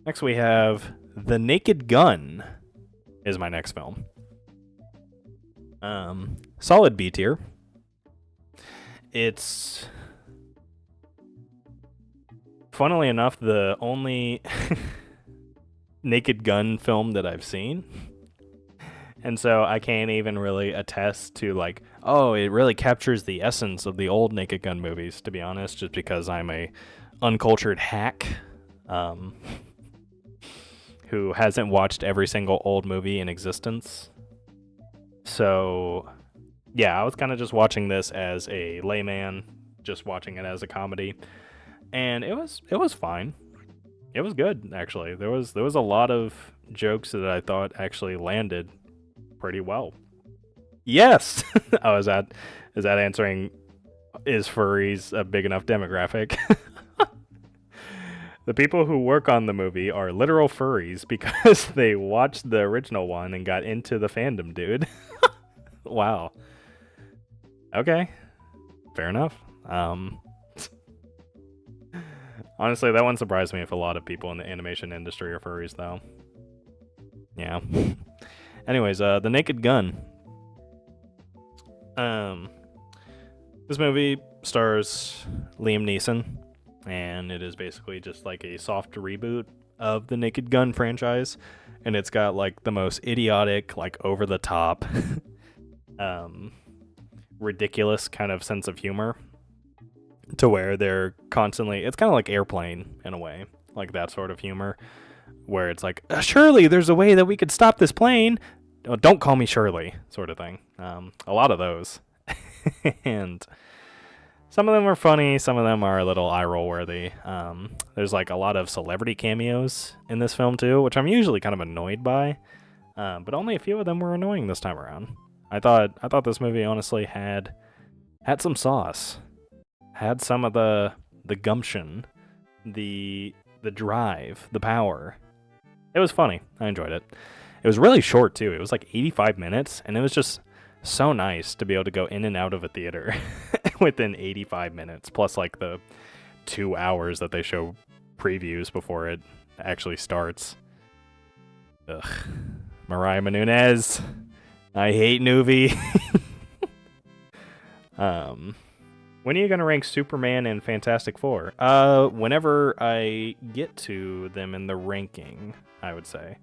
Next we have The Naked Gun is my next film. Solid B tier. It's, funnily enough, the only Naked Gun film that I've seen. And so I can't even really attest to like, oh, it really captures the essence of the old Naked Gun movies, to be honest, just because I'm a uncultured hack who hasn't watched every single old movie in existence. So yeah, I was kind of just watching this as a layman, just watching it as a comedy, and it was fine. It was good, actually. There was a lot of jokes that I thought actually landed pretty well. Yes. Oh, is that answering, is furries a big enough demographic? The people who work on the movie are literal furries because they watched the original one and got into the fandom, dude. Wow. Okay. Fair enough. Honestly, that wouldn't surprise me if a lot of people in the animation industry are furries, though. Yeah. Anyways, The Naked Gun. This movie stars Liam Neeson, and it is basically just like a soft reboot of the Naked Gun franchise, and it's got like the most idiotic, like over the top, ridiculous kind of sense of humor, to where they're constantly, it's kind of like Airplane in a way, like that sort of humor, where it's like, surely there's a way that we could stop this plane. Oh, don't call me Shirley, sort of thing. A lot of those. And some of them are funny, some of them are a little eye roll worthy. There's like a lot of celebrity cameos in this film too, which I'm usually kind of annoyed by. But only a few of them were annoying this time around. I thought this movie honestly had some sauce. Had some of the gumption, the drive, the power. It was funny. I enjoyed it. It was really short too. It was like 85 minutes, and it was just so nice to be able to go in and out of a theater within 85 minutes, plus like the 2 hours that they show previews before it actually starts. Ugh. Mariah Menounos. I hate Nuvi. When are you going to rank Superman and Fantastic Four? Whenever I get to them in the ranking, I would say.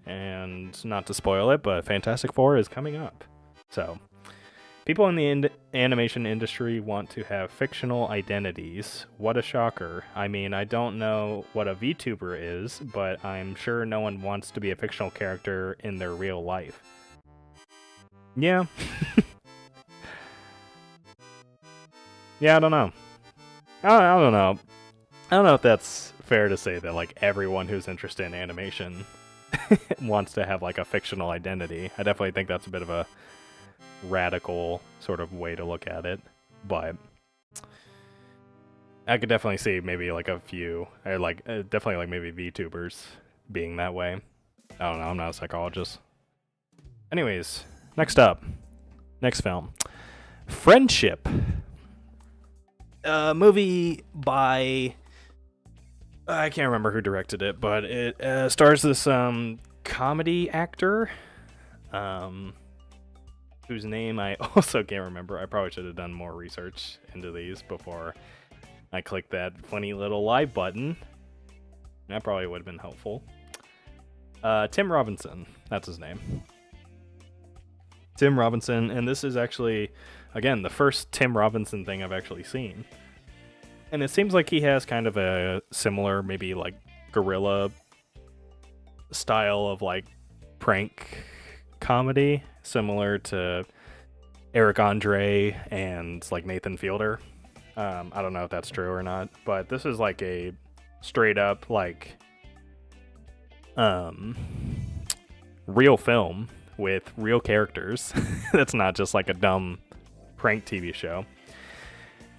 And not to spoil it, but Fantastic Four is coming up. So, people in the animation industry want to have fictional identities. What a shocker. I mean, I don't know what a VTuber is, but I'm sure no one wants to be a fictional character in their real life. Yeah. Yeah, I don't know. I don't know. I don't know if that's fair to say that like everyone who's interested in animation wants to have like a fictional identity. I definitely think that's a bit of a radical sort of way to look at it, but I could definitely see maybe like a few, or like definitely like maybe VTubers being that way. I don't know. I'm not a psychologist. Anyways, next film, Friendship. Movie by, I can't remember who directed it, but it stars this comedy actor whose name I also can't remember. I probably should have done more research into these before I clicked that funny little live button. That probably would have been helpful. Tim Robinson, that's his name. Tim Robinson, and this is actually, again, the first Tim Robinson thing I've actually seen. And it seems like he has kind of a similar, maybe like guerrilla style of like prank comedy, similar to Eric Andre and like Nathan Fielder. I don't know if that's true or not, but this is like a straight up like real film with real characters. That's not just like a dumb prank TV show.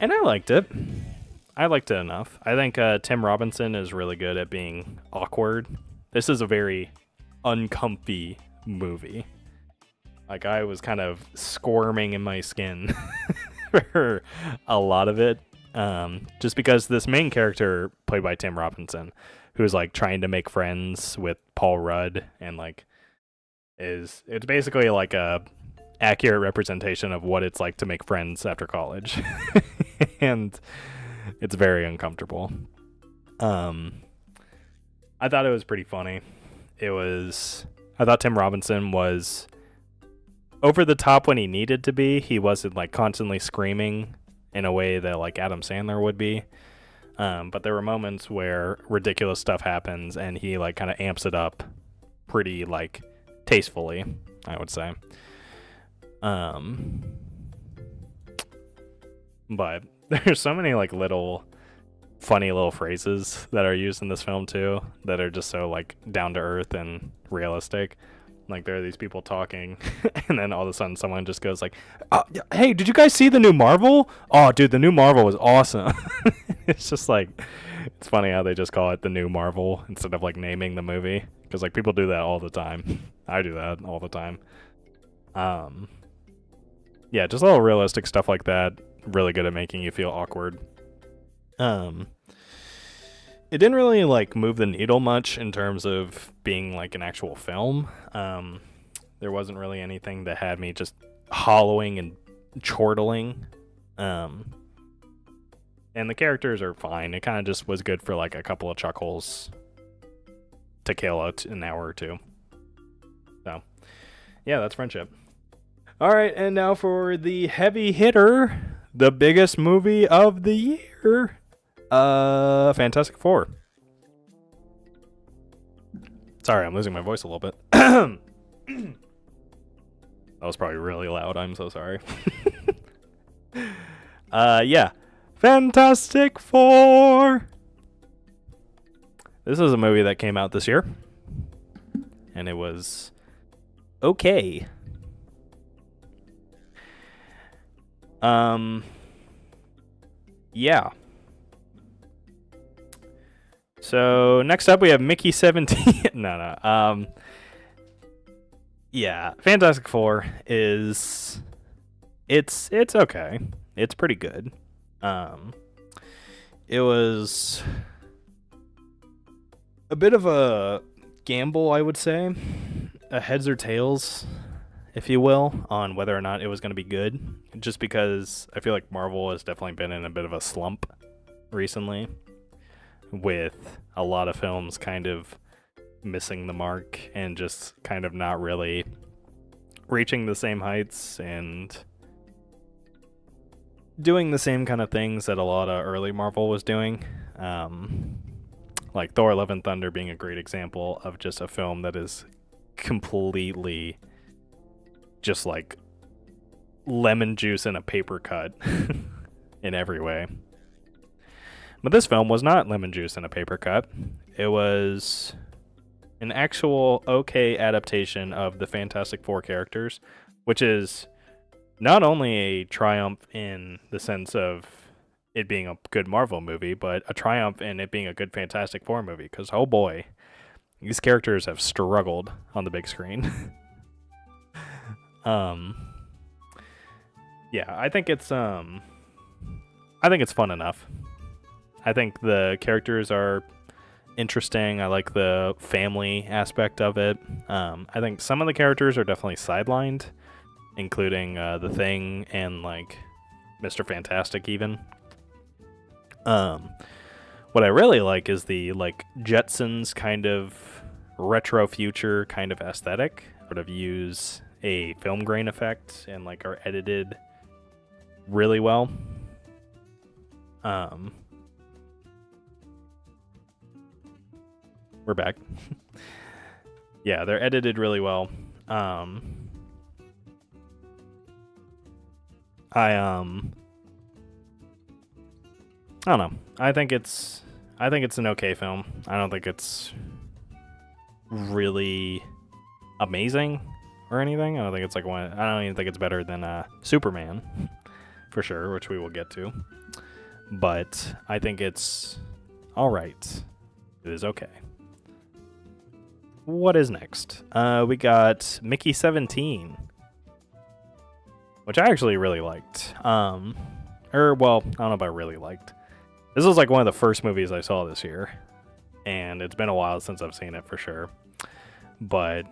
And I liked it. I liked it enough. I think Tim Robinson is really good at being awkward. This is a very uncomfy movie. Like, I was kind of squirming in my skin for a lot of it. just because this main character played by Tim Robinson, who's like trying to make friends with Paul Rudd, and like it's basically like a accurate representation of what it's like to make friends after college, and it's very uncomfortable. I thought it was pretty funny. I thought Tim Robinson was over the top when he needed to be. He wasn't like constantly screaming in a way that like Adam Sandler would be. But there were moments where ridiculous stuff happens and he like kind of amps it up pretty like tastefully, I would say. But there's so many like funny little phrases that are used in this film too that are just so like down to earth and realistic. Like there are these people talking and then all of a sudden someone just goes like, hey, did you guys see the new Marvel? Oh dude, the new Marvel was awesome. It's just like, it's funny how they just call it the new Marvel instead of like naming the movie, because like people do that all the time. I do that all the time. Yeah, just little realistic stuff like that, really good at making you feel awkward. It didn't really like move the needle much in terms of being like an actual film. There wasn't really anything that had me just hollowing and chortling. And the characters are fine. It kind of just was good for like a couple of chuckles to kill out an hour or two. So, yeah, that's Friendship. All right, and now for the heavy hitter, the biggest movie of the year. Fantastic Four. Sorry, I'm losing my voice a little bit. That was probably really loud. I'm so sorry. Yeah. Fantastic Four. This is a movie that came out this year. And it was okay. Yeah. So next up we have Mickey 17. No. Yeah, Fantastic Four is it's okay. It's pretty good. It was a bit of a gamble, I would say, a heads or tails, if you will, on whether or not it was going to be good. Just because I feel like Marvel has definitely been in a bit of a slump recently, with a lot of films kind of missing the mark and just kind of not really reaching the same heights and doing the same kind of things that a lot of early Marvel was doing. Like Thor: Love and Thunder being a great example of just a film that is completely just like lemon juice in a paper cut in every way. But this film was not lemon juice in a paper cut. It was an actual okay adaptation of the Fantastic Four characters, which is not only a triumph in the sense of it being a good Marvel movie, but a triumph in it being a good Fantastic Four movie, because oh boy, these characters have struggled on the big screen. Yeah, I think it's fun enough. I think the characters are interesting. I like the family aspect of it. I think some of the characters are definitely sidelined, including The Thing and like Mr. Fantastic even. What I really like is the like Jetsons kind of retro future kind of aesthetic. Sort of use a film grain effect and like are edited really well. We're back. Yeah, they're edited really well. I don't know. I think it's an okay film. I don't think it's really amazing or anything. I don't think it's like one. I don't even think it's better than Superman, for sure, which we will get to. But I think it's all right. It is okay. What is next? We got Mickey 17, which I actually really liked. Or, well, I don't know if I really liked. This was like one of the first movies I saw this year. And it's been a while since I've seen it for sure. But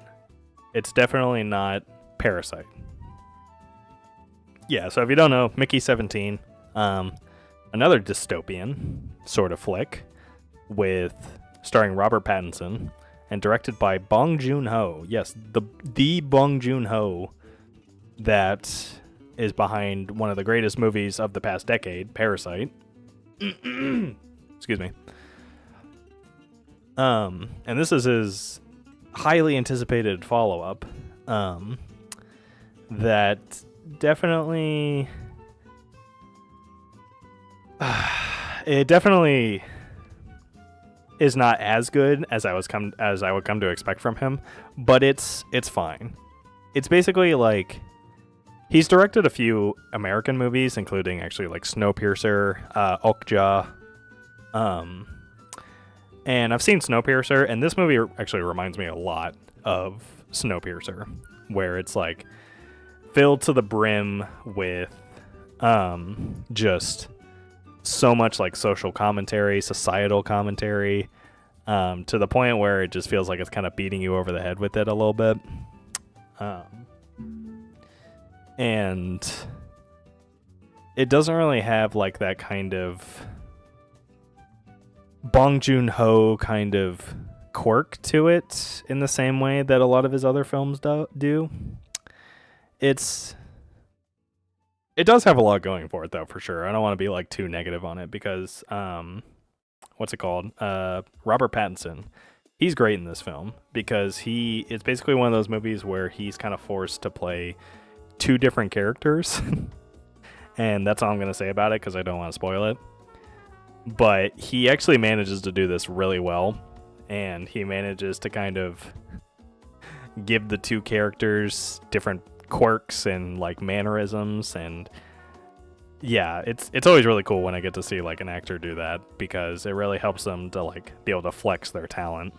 it's definitely not Parasite. Yeah, so if you don't know, Mickey 17, another dystopian sort of flick with starring Robert Pattinson and directed by Bong Joon-ho. Yes, the Bong Joon-ho that is behind one of the greatest movies of the past decade, Parasite. Excuse me. And this is his highly anticipated follow-up. That definitely it definitely is not as good as I would come to expect from him, but it's fine. It's basically like he's directed a few American movies, including actually like Snowpiercer, Okja, and I've seen Snowpiercer, and this movie actually reminds me a lot of Snowpiercer, where it's like filled to the brim with just so much like social commentary, societal commentary, to the point where it just feels like it's kind of beating you over the head with it a little bit. And it doesn't really have like that kind of Bong Joon-ho kind of quirk to it in the same way that a lot of his other films do. It does have a lot going for it though, for sure. I don't want to be like too negative on it because what's it called? Robert Pattinson. He's great in this film because it's basically one of those movies where he's kind of forced to play two different characters. And that's all I'm going to say about it because I don't want to spoil it. But he actually manages to do this really well, and he manages to kind of give the two characters different quirks and like mannerisms, and yeah, it's always really cool when I get to see like an actor do that because it really helps them to like be able to flex their talent.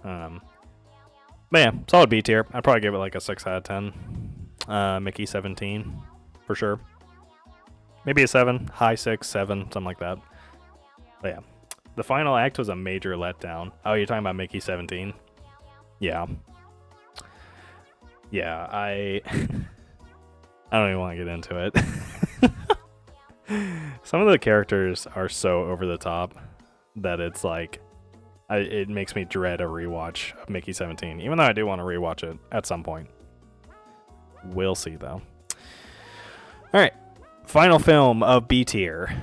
But yeah, solid B tier. I'd probably give it like a 6 out of 10. Mickey 17 for sure. Maybe a 7, high 6, 7, something like that. But yeah, the final act was a major letdown. Oh, you're talking about Mickey 17? Yeah. Yeah, I don't even want to get into it. Some of the characters are so over the top that it's like, it makes me dread a rewatch of Mickey 17, even though I do want to rewatch it at some point. We'll see, though. All right, final film of B tier.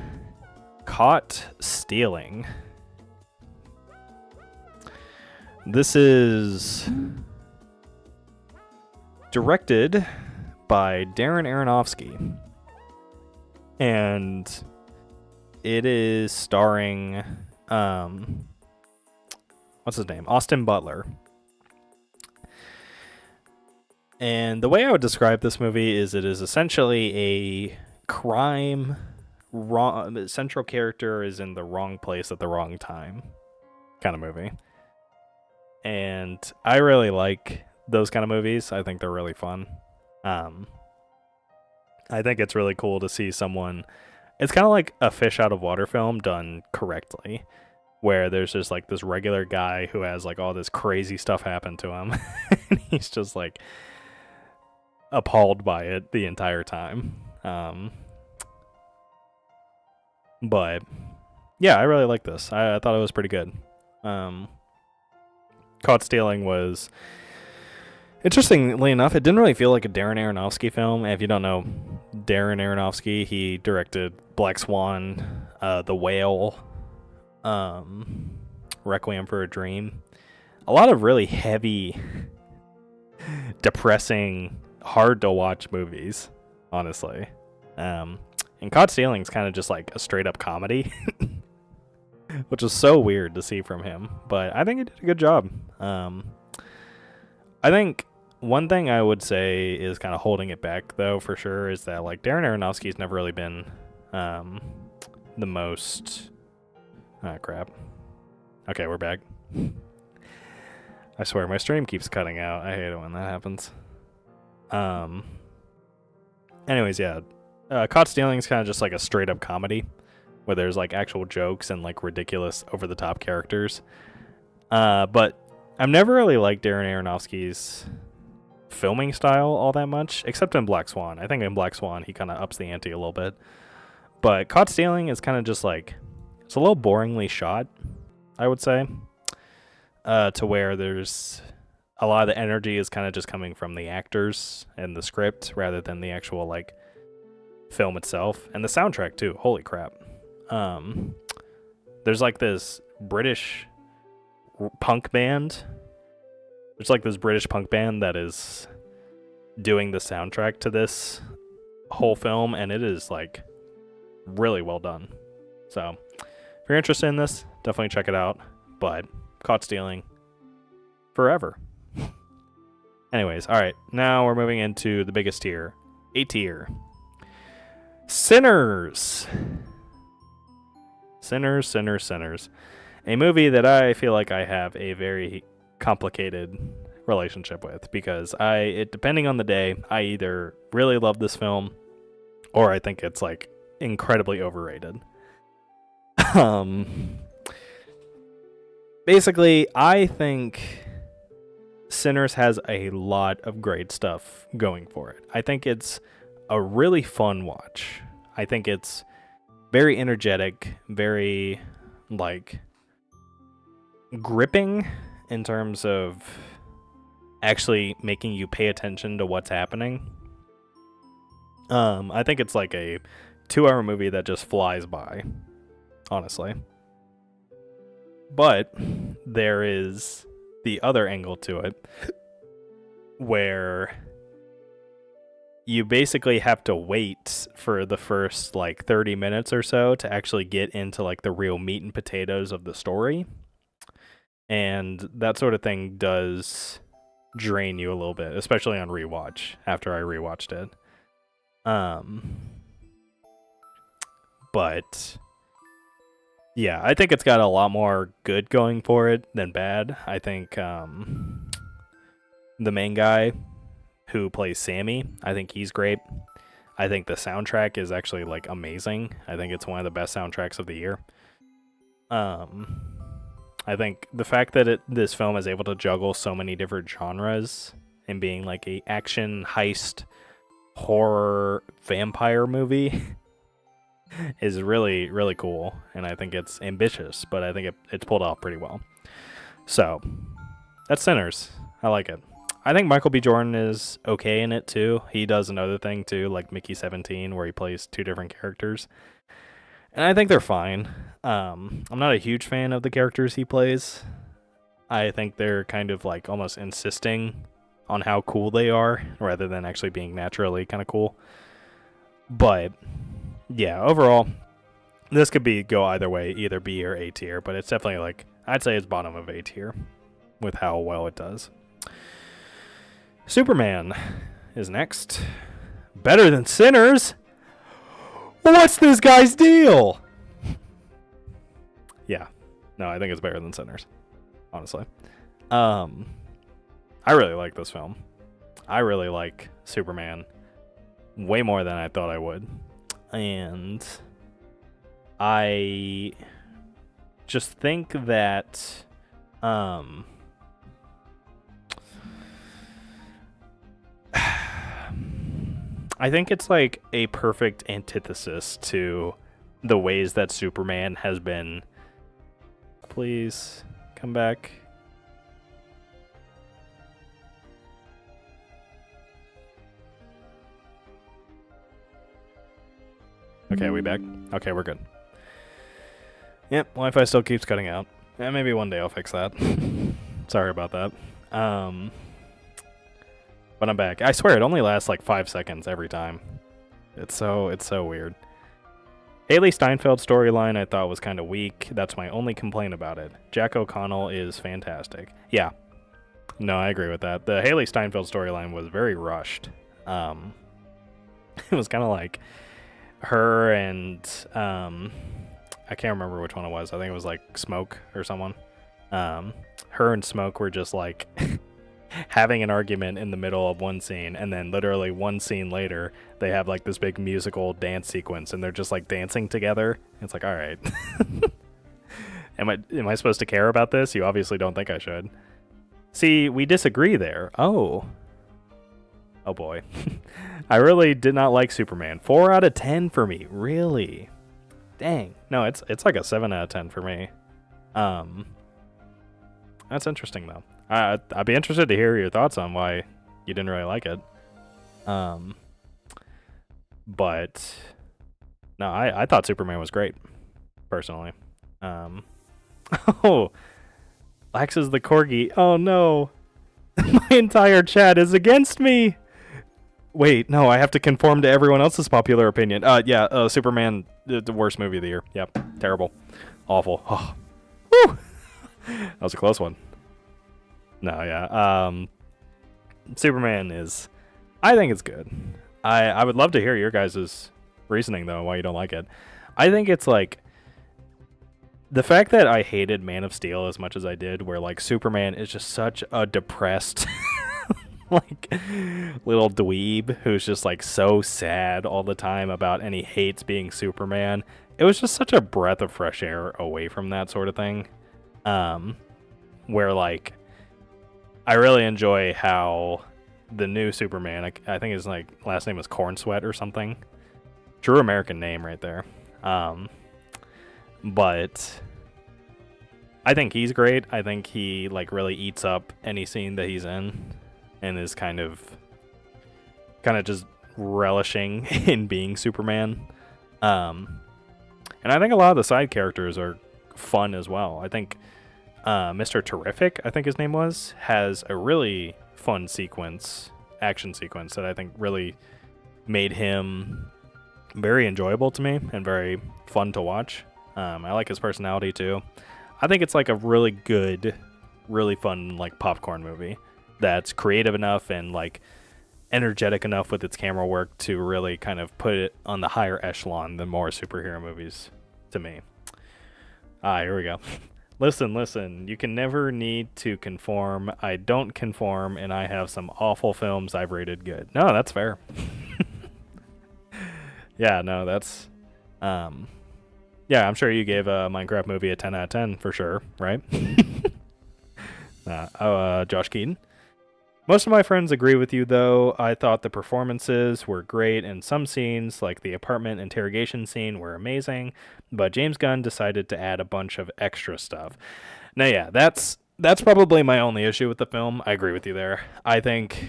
Caught Stealing. This is directed by Darren Aronofsky, and it is starring what's his name? Austin Butler. And the way I would describe this movie is it is essentially a crime. The central character is in the wrong place at the wrong time kind of movie. And I really like those kind of movies. I think they're really fun. I think it's really cool to see someone. It's kind of like a fish out of water film done correctly, where there's just like this regular guy who has like all this crazy stuff happen to him. And he's just like appalled by it the entire time. But yeah, I really like this. I thought it was pretty good. Caught Stealing was, interestingly enough, it didn't really feel like a Darren Aronofsky film. If you don't know Darren Aronofsky, he directed Black Swan, The Whale, Requiem for a Dream. A lot of really heavy, depressing, hard to watch movies, honestly. And Caught Stealing is kind of just like a straight up comedy, which is so weird to see from him. But I think he did a good job. I think one thing I would say is kind of holding it back, though, for sure, is that like Darren Aronofsky's never really been the most. Ah, crap. Okay, we're back. I swear my stream keeps cutting out. I hate it when that happens. Anyways, yeah. Caught Stealing is kind of just like a straight up comedy where there's like actual jokes and like ridiculous over the top characters. But I've never really liked Darren Aronofsky's filming style all that much, except in Black Swan. I think in Black Swan he kind of ups the ante a little bit. But Caught Stealing is kind of just like, it's a little boringly shot, I would say, to where there's a lot of the energy is kind of just coming from the actors and the script rather than the actual like film itself, and the soundtrack too. Holy crap. There's like this British punk band. There's like this British punk band that is doing the soundtrack to this whole film, and it is like really well done. So if you're interested in this, definitely check it out. But Caught Stealing forever. Anyways, all right, now we're moving into the biggest tier, A tier. Sinners. Sinners. A movie that I feel like I have a very complicated relationship with, because depending on the day, I either really love this film or I think it's like incredibly overrated. Basically, I think Sinners has a lot of great stuff going for it. I think it's a really fun watch. I think it's very energetic, very like gripping in terms of actually making you pay attention to what's happening. I think it's like a 2-hour movie that just flies by, honestly. But there is the other angle to it where you basically have to wait for the first like 30 minutes or so to actually get into like the real meat and potatoes of the story. And that sort of thing does drain you a little bit, especially on rewatch after I rewatched it. But yeah, I think it's got a lot more good going for it than bad. I think the main guy who plays Sammy, I think he's great. I think the soundtrack is actually like amazing. I think it's one of the best soundtracks of the year. I think the fact that this film is able to juggle so many different genres and being like a action, heist, horror, vampire movie is really, really cool. And I think it's ambitious, but I think it's pulled off pretty well. So that's Sinners. I like it. I think Michael B. Jordan is okay in it too. He does another thing too, like Mickey 17, where he plays 2 different characters. And I think they're fine. I'm not a huge fan of the characters he plays. I think they're kind of like almost insisting on how cool they are rather than actually being naturally kind of cool. But yeah, overall, this could go either way, either B or A tier, but it's definitely like, I'd say it's bottom of A tier with how well it does. Superman is next. Better than Sinners? What's this guy's deal? Yeah. No, I think it's better than Sinners, honestly. I really like this film. I really like Superman way more than I thought I would. And I just think that I think it's like a perfect antithesis to the ways that Superman has been. Please come back. Okay, we back? Okay, we're good. Yep, Wi-Fi still keeps cutting out. Yeah, maybe one day I'll fix that. Sorry about that. But I'm back. I swear it only lasts like 5 seconds every time. It's so weird. Haley Steinfeld's storyline I thought was kind of weak. That's my only complaint about it. Jack O'Connell is fantastic. Yeah. No, I agree with that. The Haley Steinfeld storyline was very rushed. It was kind of like her and I can't remember which one it was. I think it was like Smoke or someone. Her and Smoke were just like having an argument in the middle of one scene, and then literally one scene later, they have like this big musical dance sequence, and they're just like dancing together. It's like, all right, am I supposed to care about this? You obviously don't think I should. See, we disagree there. Oh boy. I really did not like Superman. 4 out of 10 for me. Really? Dang. No, it's like a 7 out of 10 for me. That's interesting though. I'd be interested to hear your thoughts on why you didn't really like it. But no, I thought Superman was great, personally. Oh, Lax is the corgi. Oh no, my entire chat is against me. Wait, no, I have to conform to everyone else's popular opinion. Yeah, Superman, the worst movie of the year. Yep, terrible, awful. Oh, whew. That was a close one. No, yeah. Superman is, I think it's good. I would love to hear your guys' reasoning though why you don't like it. I think it's like the fact that I hated Man of Steel as much as I did, where like Superman is just such a depressed like little dweeb who's just like so sad all the time about, and he hates being Superman. It was just such a breath of fresh air away from that sort of thing. Where like I really enjoy how the new Superman, I think his like last name was Corn Sweat or something. True American name right there. But I think he's great. I think he like really eats up any scene that he's in and is kind of just relishing in being Superman. And I think a lot of the side characters are fun as well. I think Mr. Terrific, I think his name was, has a really fun action sequence that I think really made him very enjoyable to me and very fun to watch. I like his personality too. I think it's like a really good, really fun like popcorn movie that's creative enough and like energetic enough with its camera work to really kind of put it on the higher echelon than more superhero movies to me. Here we go. Listen, you can never need to conform. I don't conform, and I have some awful films I've rated good. No, that's fair. Yeah, no, that's yeah, I'm sure you gave a Minecraft movie a 10 out of 10 for sure, right? Josh Keaton. Most of my friends agree with you, though. I thought the performances were great, and some scenes, like the apartment interrogation scene, were amazing, but James Gunn decided to add a bunch of extra stuff. Now, yeah, that's probably my only issue with the film. I agree with you there. I think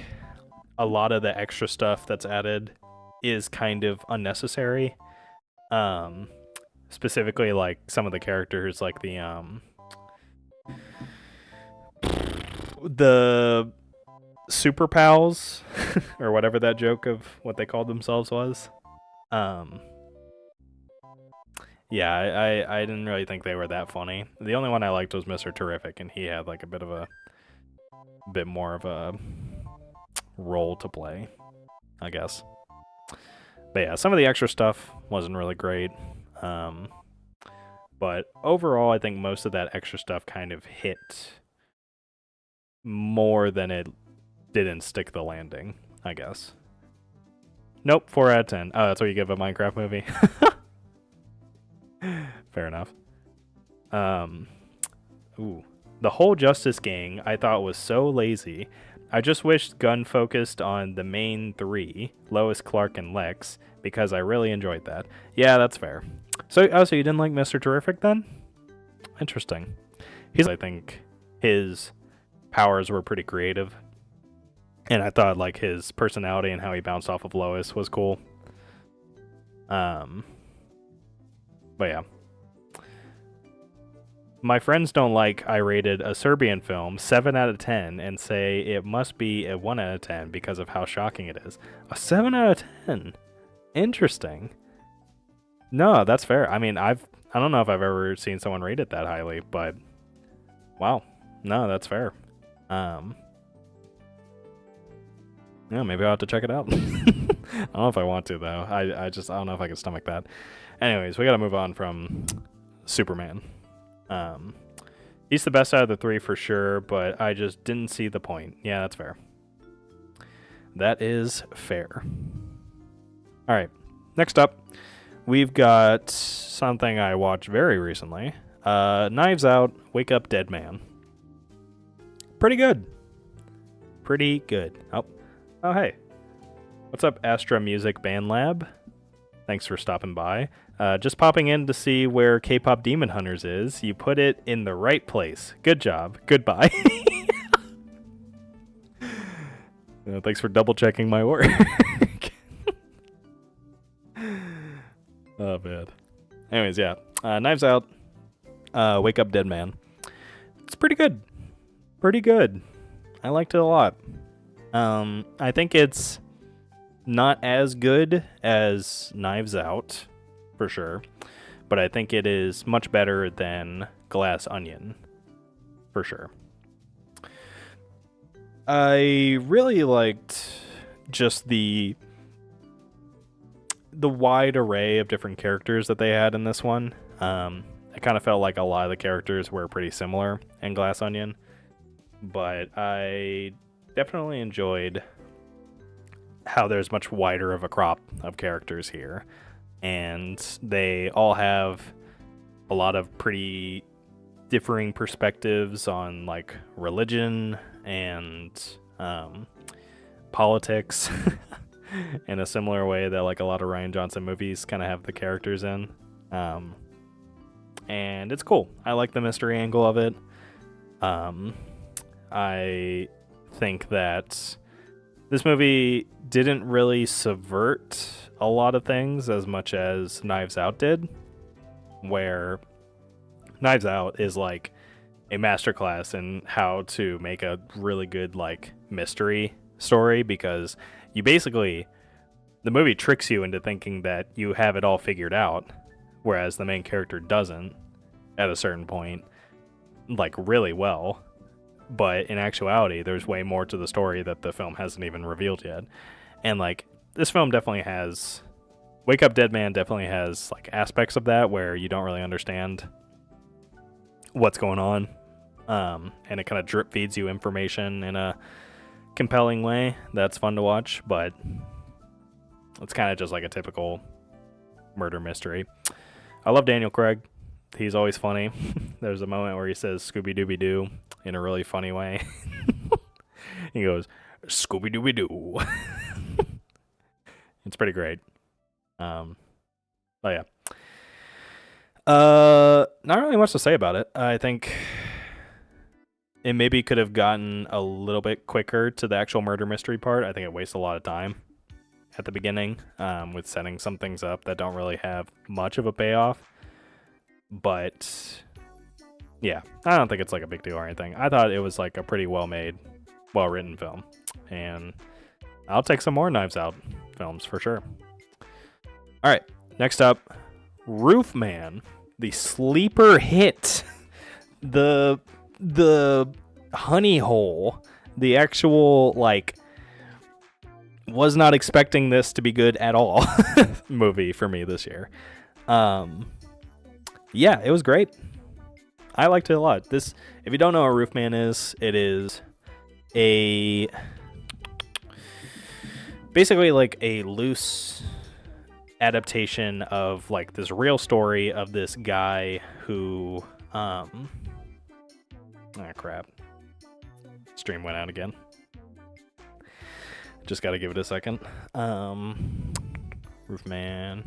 a lot of the extra stuff that's added is kind of unnecessary. Specifically, like some of the characters, like the Super Pals or whatever that joke of what they called themselves was. Yeah, I didn't really think they were that funny. The only one I liked was Mr. Terrific, and he had like a bit more of a role to play, I guess. But yeah, some of the extra stuff wasn't really great. But overall, I think most of that extra stuff kind of hit more than it didn't stick the landing, I guess. Nope, 4 out of 10. Oh, that's what you give a Minecraft movie? Fair enough. Ooh. The whole Justice Gang I thought was so lazy. I just wished Gunn focused on the main three, Lois, Clark, and Lex, because I really enjoyed that. Yeah, that's fair. So you didn't like Mr. Terrific then? Interesting. I think his powers were pretty creative. And I thought like his personality and how he bounced off of Lois was cool. But yeah. My friends don't like I rated a Serbian film 7 out of 10 and say it must be a 1 out of 10 because of how shocking it is. A 7 out of 10? Interesting. No, that's fair. I mean, I don't know if I've ever seen someone rate it that highly, but wow. No, that's fair. Yeah, maybe I'll have to check it out. I don't know if I want to though. I don't know if I can stomach that. Anyways, we got to move on from Superman. He's the best out of the three for sure, but I just didn't see the point. Yeah, that's fair. That is fair. All right. Next up, we've got something I watched very recently. Knives Out, Wake Up Dead Man. Pretty good. Pretty good. Oh, hey. What's up, Astra Music Band Lab? Thanks for stopping by. Just popping in to see where K-Pop Demon Hunters is. You put it in the right place. Good job. Goodbye. Thanks for double checking my work. Oh, man. Anyways, yeah. Knives Out. Wake Up Dead Man. It's pretty good. Pretty good. I liked it a lot. I think it's not as good as Knives Out, for sure. But I think it is much better than Glass Onion, for sure. I really liked just the wide array of different characters that they had in this one. I kind of felt like a lot of the characters were pretty similar in Glass Onion, but I definitely enjoyed how there's much wider of a crop of characters here, and they all have a lot of pretty differing perspectives on like religion and politics in a similar way that like a lot of Rian Johnson movies kind of have the characters in. And it's cool. I like the mystery angle of it. I think that this movie didn't really subvert a lot of things as much as Knives Out did, where Knives Out is like a masterclass in how to make a really good like mystery story, because you basically, the movie tricks you into thinking that you have it all figured out, whereas the main character doesn't at a certain point, like really well. But in actuality, there's way more to the story that the film hasn't even revealed yet. And like this film definitely has, Wake Up Dead Man definitely has like aspects of that where you don't really understand what's going on. And it kind of drip feeds you information in a compelling way that's fun to watch, but it's kind of just like a typical murder mystery. I love Daniel Craig. He's always funny. There's a moment where he says Scooby-Dooby-Doo in a really funny way. He goes, Scooby-Dooby-Doo. It's pretty great. Oh yeah. Not really much to say about it. I think it maybe could have gotten a little bit quicker to the actual murder mystery part. I think it wastes a lot of time at the beginning with setting some things up that don't really have much of a payoff. But yeah, I don't think it's like a big deal or anything. I thought it was like a pretty well-made, well-written film. And I'll take some more Knives Out films for sure. All right, next up, Roof Man, the sleeper hit, the honey hole, the actual like was not expecting this to be good at all movie for me this year. Yeah, it was great. I liked it a lot. This, if you don't know what Roof Man is, it is basically like a loose adaptation of like this real story of this guy who crap. Stream went out again. Just gotta give it a second. Roof Man.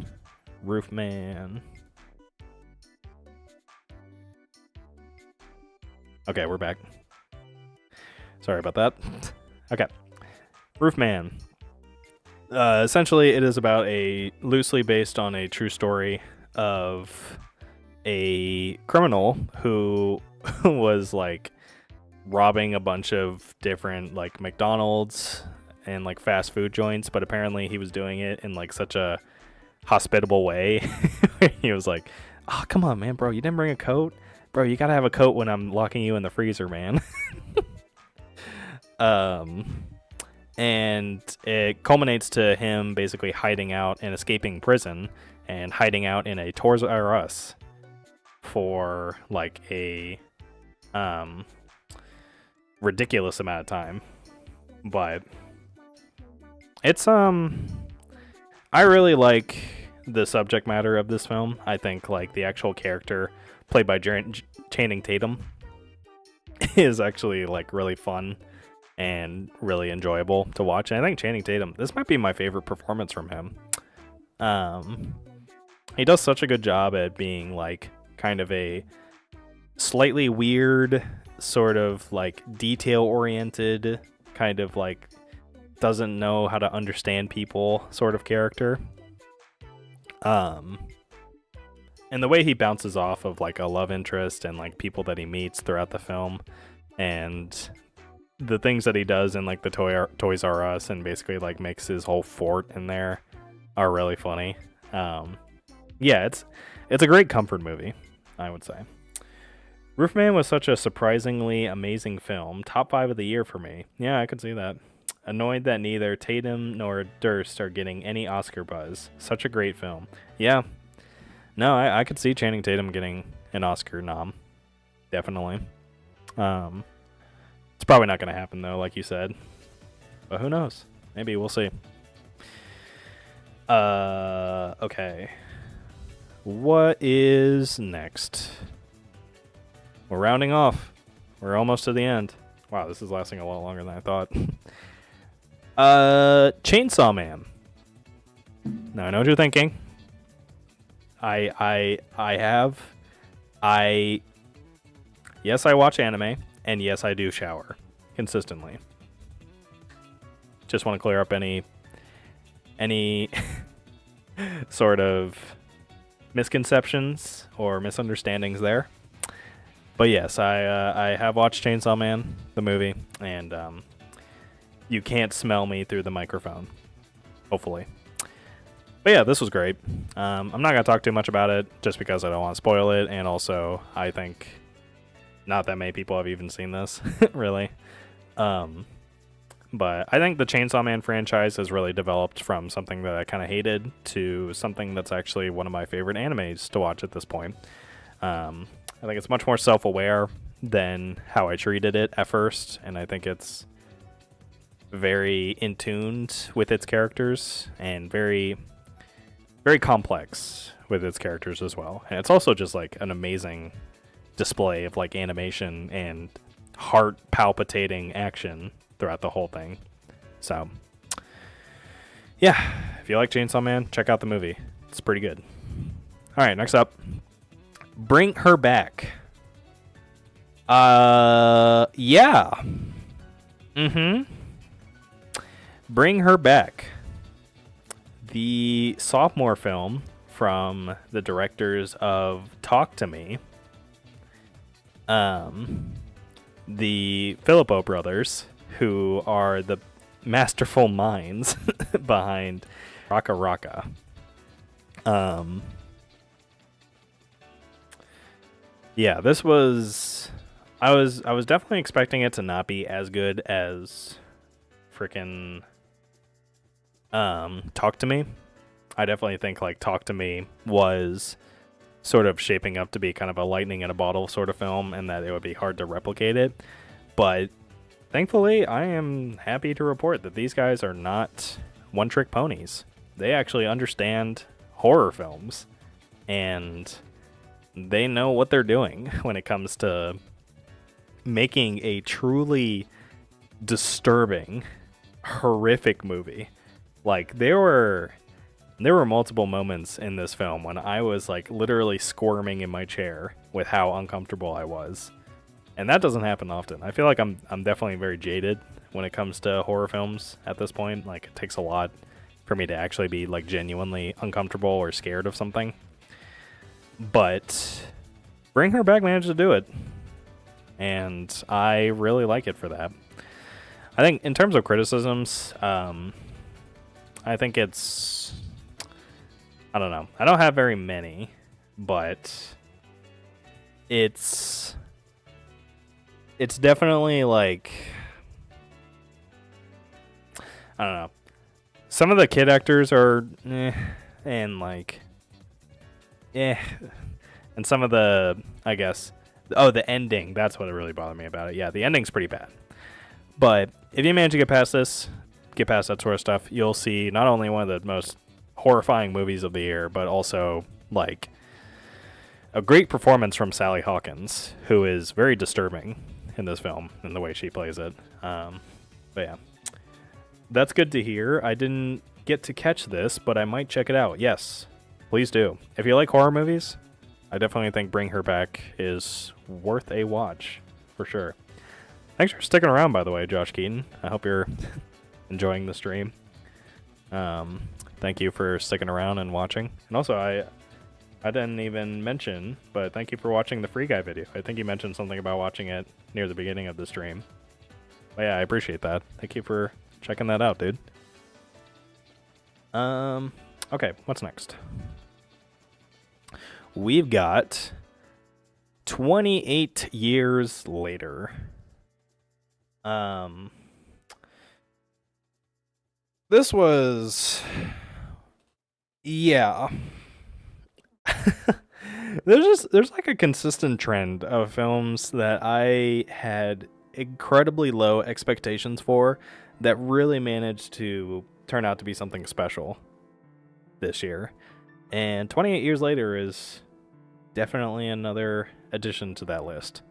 Okay, we're back. Sorry about that. Okay. Roof Man. Essentially, it is about loosely based on a true story of a criminal who was like robbing a bunch of different like McDonald's and like fast food joints, but apparently he was doing it in like such a hospitable way. He was like, "Oh, come on, man, bro, you didn't bring a coat? Bro, you gotta have a coat when I'm locking you in the freezer, man." And it culminates to him basically hiding out and escaping prison and hiding out in a Toys R Us for like a um, ridiculous amount of time, but it's I really like the subject matter of this film. I think like the actual character played by Channing Tatum is actually like really fun and really enjoyable to watch. And I think Channing Tatum, this might be my favorite performance from him. He does such a good job at being like kind of a slightly weird, sort of like detail oriented, kind of like doesn't know how to understand people sort of character. And the way he bounces off of like a love interest and like people that he meets throughout the film, and the things that he does in like the Toys R Us and basically like makes his whole fort in there are really funny. Yeah, it's a great comfort movie, I would say. Roofman was such a surprisingly amazing film. Top 5 of the year for me. Yeah, I could see that. Annoyed that neither Tatum nor Durst are getting any Oscar buzz. Such a great film. Yeah. No, I could see Channing Tatum getting an Oscar nom. Definitely. It's probably not going to happen, though, like you said. But who knows? Maybe we'll see. Okay. What is next? We're rounding off. We're almost to the end. Wow, this is lasting a lot longer than I thought. Chainsaw Man. Now I know what you're thinking. Yes, I watch anime, and yes, I do shower consistently. Just want to clear up any sort of misconceptions or misunderstandings there. But yes, I have watched Chainsaw Man, the movie, and you can't smell me through the microphone, hopefully. But yeah, this was great. I'm not going to talk too much about it just because I don't want to spoil it, and also I think not that many people have even seen this, really. But I think the Chainsaw Man franchise has really developed from something that I kind of hated to something that's actually one of my favorite animes to watch at this point. I think it's much more self-aware than how I treated it at first, and I think it's very in tune with its characters and very, very complex with its characters as well. And it's also just like an amazing display of like animation and heart palpitating action throughout the whole thing. So yeah, if you like Chainsaw Man, check out the movie. It's pretty good. All right, next up, Bring Her Back. Yeah. Bring Her Back. The sophomore film from the directors of Talk to Me. The Filippo brothers, who are the masterful minds behind Raka Raka. Yeah, this was... I was definitely expecting it to not be as good as frickin' Talk to Me. I definitely think like Talk to Me was sort of shaping up to be kind of a lightning in a bottle sort of film, and that it would be hard to replicate it. But thankfully, I am happy to report that these guys are not one-trick ponies. They actually understand horror films, and they know what they're doing when it comes to making a truly disturbing, horrific movie. Like, there were multiple moments in this film when I was like literally squirming in my chair with how uncomfortable I was. And that doesn't happen often. I feel like I'm definitely very jaded when it comes to horror films at this point. Like, it takes a lot for me to actually be like genuinely uncomfortable or scared of something. But Bring Her Back managed to do it. And I really like it for that. I think in terms of criticisms, I think it's... I don't know. I don't have very many, but it's definitely like... I don't know. Some of the kid actors are and like... and some of the, I guess, Oh, the ending. That's what really bothered me about it. Yeah, the ending's pretty bad. But if you manage to get past this, get past that sort of stuff, you'll see not only one of the most horrifying movies of the year, but also like a great performance from Sally Hawkins, who is very disturbing in this film in the way she plays it. But yeah, that's good to hear. I didn't get to catch this, but I might check it out. Yes, please do. If you like horror movies, I definitely think Bring Her Back is worth a watch for sure. Thanks for sticking around, by the way, Josh Keaton. I hope you're enjoying the stream. Thank you for sticking around and watching. And also, I didn't even mention, but thank you for watching the Free Guy video. I think you mentioned something about watching it near the beginning of the stream. But yeah, I appreciate that. Thank you for checking that out, dude. Okay, what's next? We've got 28 years later. This was, yeah. there's like a consistent trend of films that I had incredibly low expectations for that really managed to turn out to be something special this year. And 28 years later is definitely another addition to that list.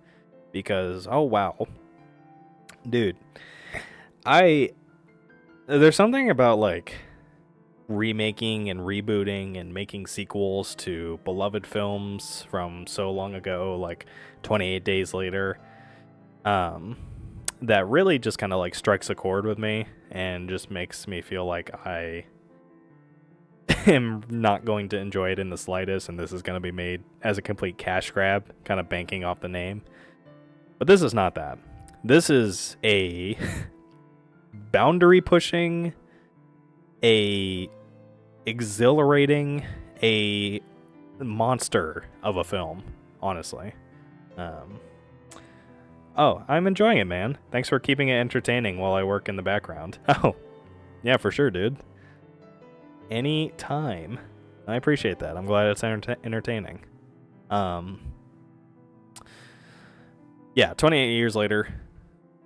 Because, oh wow. Dude, there's something about like remaking and rebooting and making sequels to beloved films from so long ago, like 28 Days Later, that really just kind of like strikes a chord with me and just makes me feel like I am not going to enjoy it in the slightest, and this is going to be made as a complete cash grab, kind of banking off the name. But this is not that. This is a boundary pushing, a exhilarating, a monster of a film, honestly. Oh, I'm enjoying it, man. Thanks for keeping it entertaining while I work in the background. Oh, yeah, for sure, dude. Any time. I appreciate that. I'm glad it's entertaining. Yeah, 28 years later,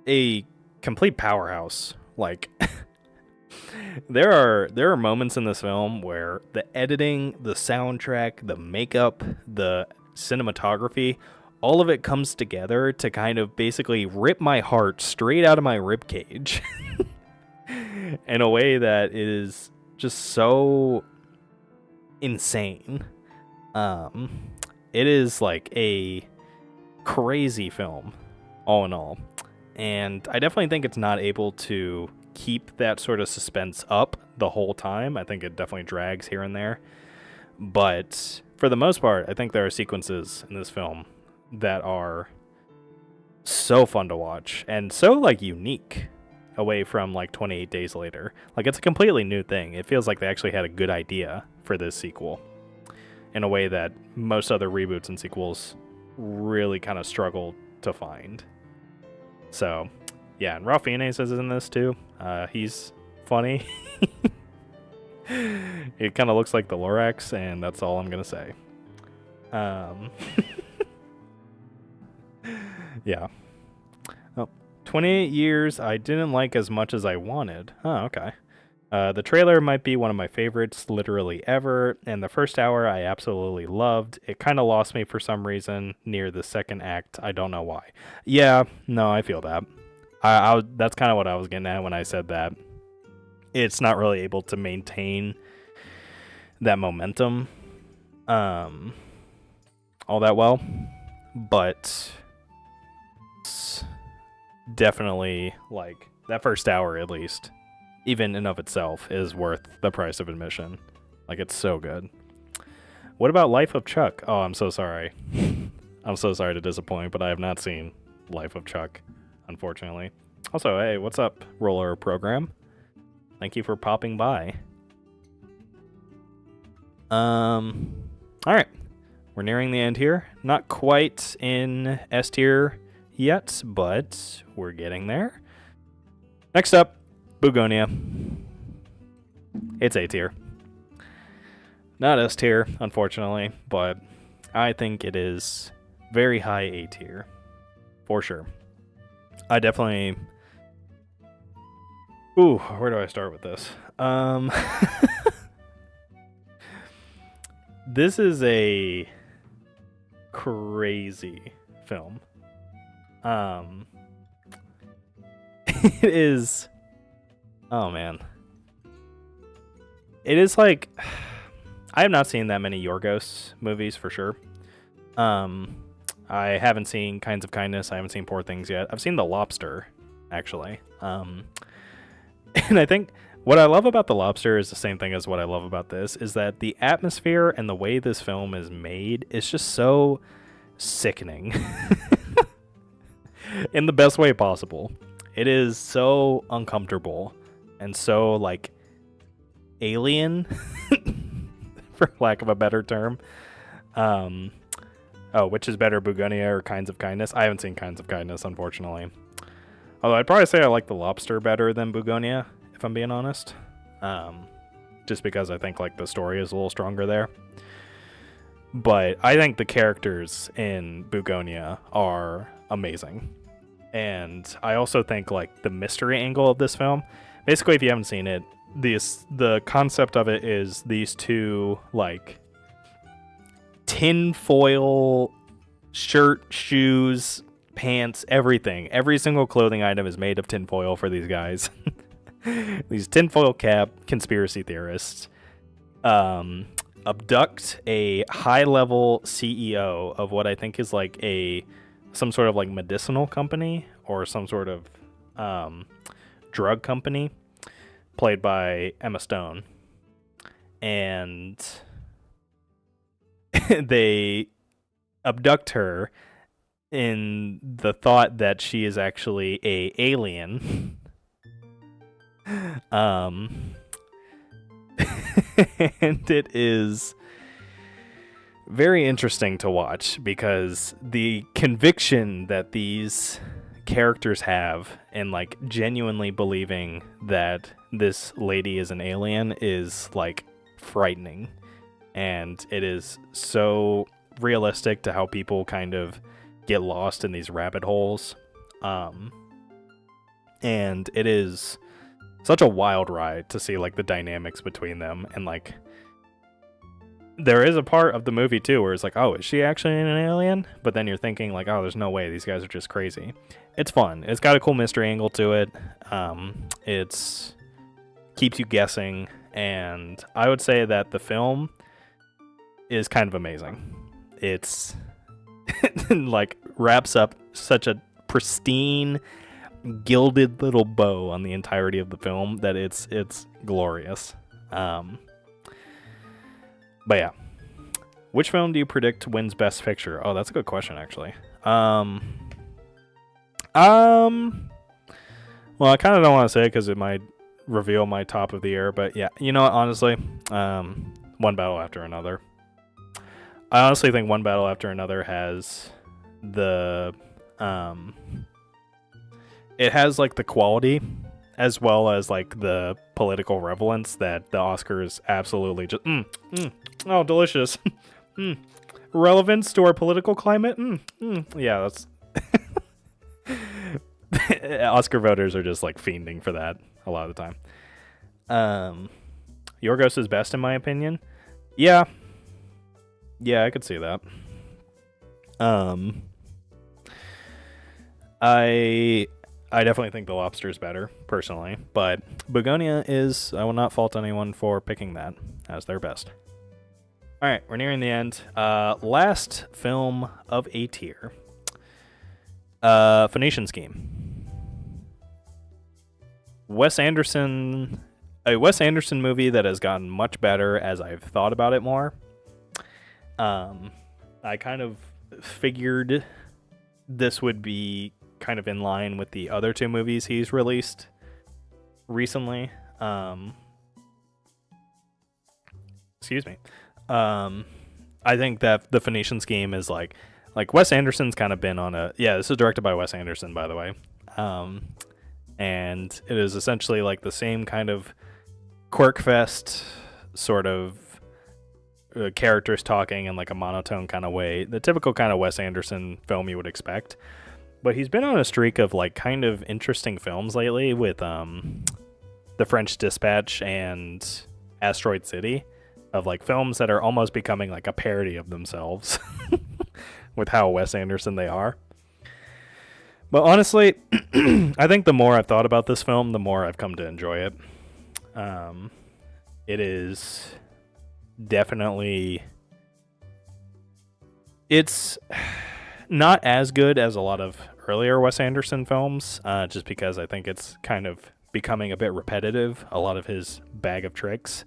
a complete powerhouse. Like, there are moments in this film where the editing, the soundtrack, the makeup, the cinematography, all of it comes together to kind of basically rip my heart straight out of my ribcage in a way that is just so insane. It is like a crazy film, all in all. And I definitely think it's not able to keep that sort of suspense up the whole time. I think it definitely drags here and there. But for the most part, I think there are sequences in this film that are so fun to watch and so like unique away from like 28 Days Later. Like, it's a completely new thing. It feels like they actually had a good idea for this sequel in a way that most other reboots and sequels really kind of struggle to find. So, yeah, and Ralph Fiennes is in this too. He's funny. It kind of looks like the Lorax, and that's all I'm gonna say. Yeah. Oh, 28 years I didn't like as much as I wanted. Oh, okay. The trailer might be one of my favorites literally ever, and the first hour I absolutely loved. It kind of lost me for some reason near the second act. I don't know why. Yeah, no, I feel that. That's kind of what I was getting at when I said that. It's not really able to maintain that momentum all that well, but it's definitely, like, that first hour at least, even in of itself, is worth the price of admission. Like, it's so good. What about Life of Chuck? Oh, I'm so sorry. I'm so sorry to disappoint, but I have not seen Life of Chuck, unfortunately. Also, hey, what's up, Roller Program? Thank you for popping by. Alright. We're nearing the end here. Not quite in S tier yet, but we're getting there. Next up, Bugonia. It's A tier. Not S tier, unfortunately, but I think it is very high A tier, for sure. I definitely. Ooh, where do I start with this? This is a crazy film. It is. Oh man, it is like I have not seen that many Yorgos movies for sure. I haven't seen Kinds of Kindness. I haven't seen Poor Things yet. I've seen The Lobster, actually. And I think what I love about The Lobster is the same thing as what I love about this, is that the atmosphere and the way this film is made is just so sickening. In the best way possible. It is so uncomfortable and so, like, alien, for lack of a better term. Which is better, Bugonia or Kinds of Kindness? I haven't seen Kinds of Kindness, unfortunately. Although I'd probably say I like The Lobster better than Bugonia, if I'm being honest. Just because I think, like, the story is a little stronger there. But I think the characters in Bugonia are amazing. And I also think, like, the mystery angle of this film, basically, if you haven't seen it, the concept of it is these two, like, tinfoil shirt, shoes, pants, everything. Every single clothing item is made of tinfoil for these guys. These tinfoil cap conspiracy theorists abduct a high-level CEO of what I think is like some sort of like medicinal company or some sort of drug company, played by Emma Stone, and they abduct her in the thought that she is actually a alien. And it is very interesting to watch because the conviction that these characters have and like genuinely believing that this lady is an alien is like frightening, and it is so realistic to how people kind of get lost in these rabbit holes, and it is such a wild ride to see like the dynamics between them. And like there is a part of the movie too where it's like, oh, is she actually an alien? But then you're thinking like, oh, there's no way, these guys are just crazy. It's fun. It's got a cool mystery angle to it. It's keeps you guessing, and I would say that the film is kind of amazing. It's like wraps up such a pristine, gilded little bow on the entirety of the film that it's glorious. But yeah, which film do you predict wins Best Picture? Oh, that's a good question, actually. Well, I kind of don't want to say it because it might reveal my top of the year, but yeah, you know what, honestly, One Battle After Another. I honestly think One Battle After Another has the it has like the quality as well as like the political relevance that the Oscars absolutely just oh, delicious. Relevance to our political climate. Yeah, that's Oscar voters are just like fiending for that a lot of the time. Yorgos is best in my opinion. Yeah, I could see that. I definitely think The Lobster is better, personally, but Bugonia is, I will not fault anyone for picking that as their best. All right, we're nearing the end. Last film of A tier. Phoenician Scheme. A Wes Anderson movie that has gotten much better as I've thought about it more. I kind of figured this would be kind of in line with the other two movies he's released recently. Excuse me. I think that the Phoenician Scheme is like Wes Anderson's kind of been on a, this is directed by Wes Anderson, by the way. And it is essentially like the same kind of Quirkfest sort of characters talking in like a monotone kind of way, the typical kind of Wes Anderson film you would expect. But he's been on a streak of like kind of interesting films lately with The French Dispatch and Asteroid City, of like films that are almost becoming like a parody of themselves with how Wes Anderson they are. But honestly, I think the more I've thought about this film, the more I've come to enjoy it. It is definitely... It's not as good as a lot of earlier Wes Anderson films, just because I think it's kind of becoming a bit repetitive, a lot of his bag of tricks.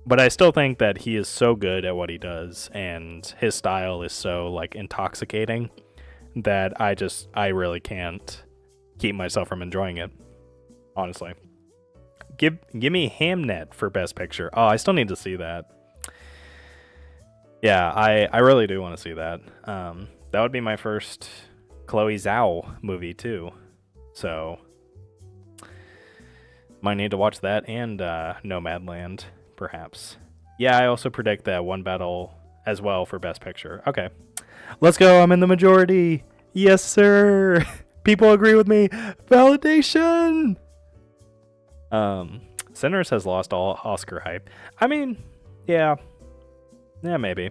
But I still think that he is so good at what he does, and his style is so like intoxicating that I really can't keep myself from enjoying it. Honestly. Give me Hamnet for Best Picture. Oh, I still need to see that. Yeah, I really do want to see that. That would be my first Chloe Zhao movie too. So might need to watch that and Nomadland, perhaps. Yeah, I also predict that One Battle as well for Best Picture. Okay. Let's go. I'm in the majority. Yes, sir. People agree with me. Validation. Sinners has lost all Oscar hype. I mean, yeah. Yeah, maybe.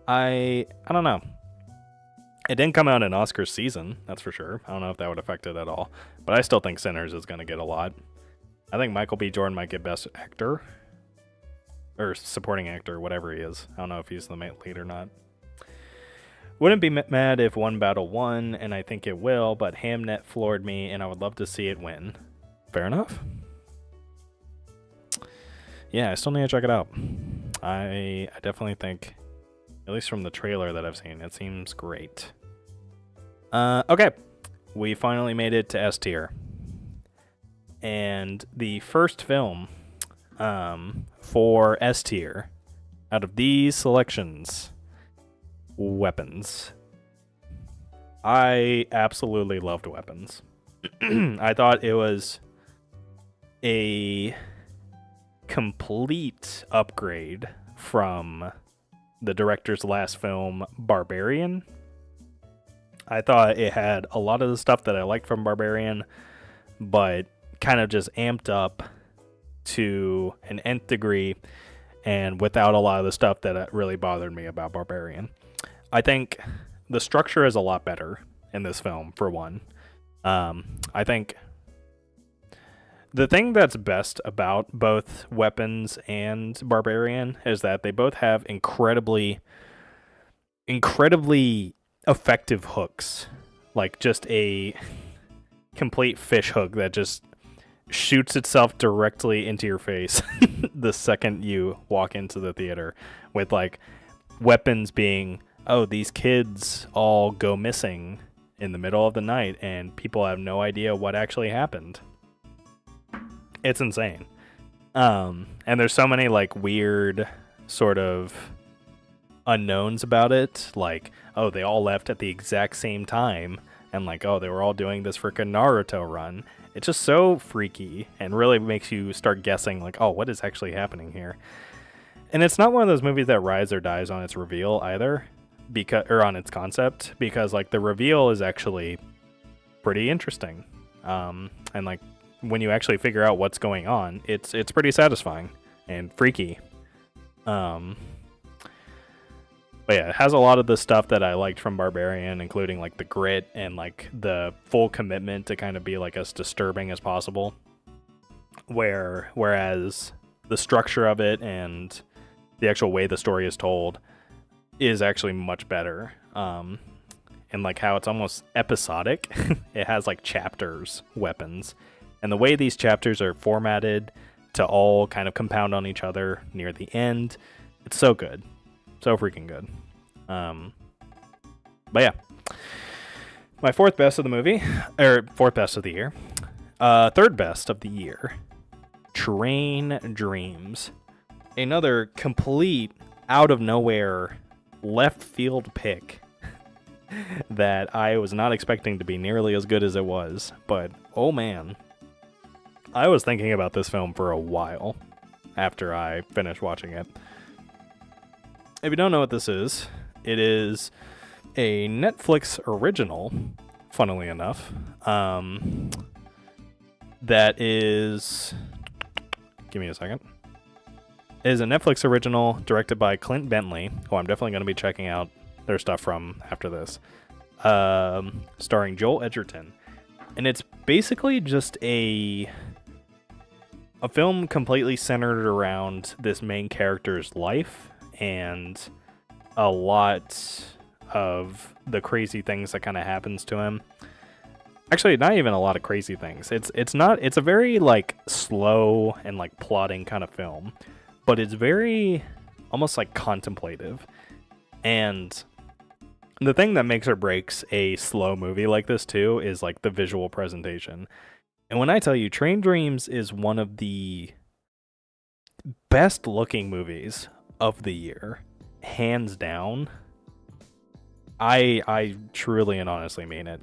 I don't know. It didn't come out in Oscar season, that's for sure. I don't know if that would affect it at all. But I still think Sinners is going to get a lot. I think Michael B. Jordan might get Best Actor. Or Supporting Actor, whatever he is. I don't know if he's the lead or not. Wouldn't be mad if One Battle won, and I think it will, but Hamnet floored me, and I would love to see it win. Fair enough. Yeah, I still need to check it out. I definitely think, at least from the trailer that I've seen, it seems great. Okay. We finally made it to S tier. And the first film for S tier out of these selections, Weapons. I absolutely loved Weapons. I thought it was a complete upgrade from the director's last film, Barbarian. I thought it had a lot of the stuff that I liked from Barbarian, but kind of just amped up to an nth degree and without a lot of the stuff that really bothered me about Barbarian. I think the structure is a lot better in this film, for one. I think the thing that's best about both Weapons and Barbarian is that they both have incredibly effective hooks. Like just a complete fish hook that just shoots itself directly into your face the second you walk into the theater, with like Weapons being, oh, these kids all go missing in the middle of the night and people have no idea what actually happened. It's insane. And there's so many like weird sort of unknowns about it. Like, oh, they all left at the exact same time. And like, oh, they were all doing this freaking Naruto run. It's just so freaky and really makes you start guessing like, oh, what is actually happening here? And it's not one of those movies that rides or dies on its reveal either, or on its concept, because like the reveal is actually pretty interesting. And like when you actually figure out what's going on, it's pretty satisfying and freaky. But yeah, it has a lot of the stuff that I liked from Barbarian, including like the grit and like the full commitment to kind of be like as disturbing as possible. Whereas the structure of it and the actual way the story is told is actually much better. And like how it's almost episodic. It has like chapters, Weapons. And the way these chapters are formatted to all kind of compound on each other near the end, it's so good. So freaking good. But yeah. My fourth best of the movie, or fourth best of the year. Third best of the year. Train Dreams. Another complete out of nowhere left field pick that I was not expecting to be nearly as good as it was. But oh man. I was thinking about this film for a while after I finished watching it. if you don't know what this is, it is a Netflix original, funnily enough, that is... Give me a second. It is a Netflix original directed by Clint Bentley, who I'm definitely going to be checking out their stuff from after this, starring Joel Edgerton. And it's basically just a film completely centered around this main character's life and a lot of the crazy things that kind of happens to him. Actually, not even a lot of crazy things. It's a very like slow and like plotting kind of film, but it's very almost like contemplative. And the thing that makes or breaks a slow movie like this too is like the visual presentation. And when I tell you, Train Dreams is one of the best looking movies of the year, hands down. I truly and honestly mean it.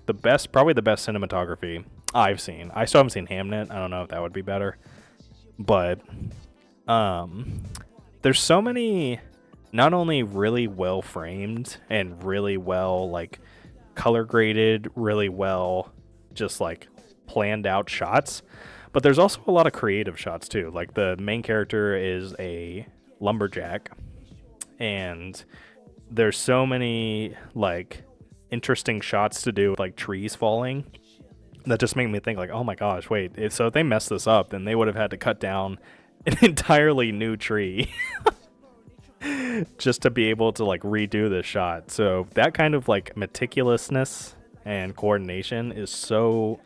Probably the best cinematography I've seen. I still haven't seen Hamnet. I don't know if that would be better. But there's so many not only really well framed and really well like color graded, really well just like planned out shots, but there's also a lot of creative shots too. Like the main character is a lumberjack, and there's so many like interesting shots to do with like trees falling that just make me think like, oh my gosh, wait, so if they messed this up, then they would have had to cut down an entirely new tree just to be able to like redo this shot. So that kind of like meticulousness and coordination is so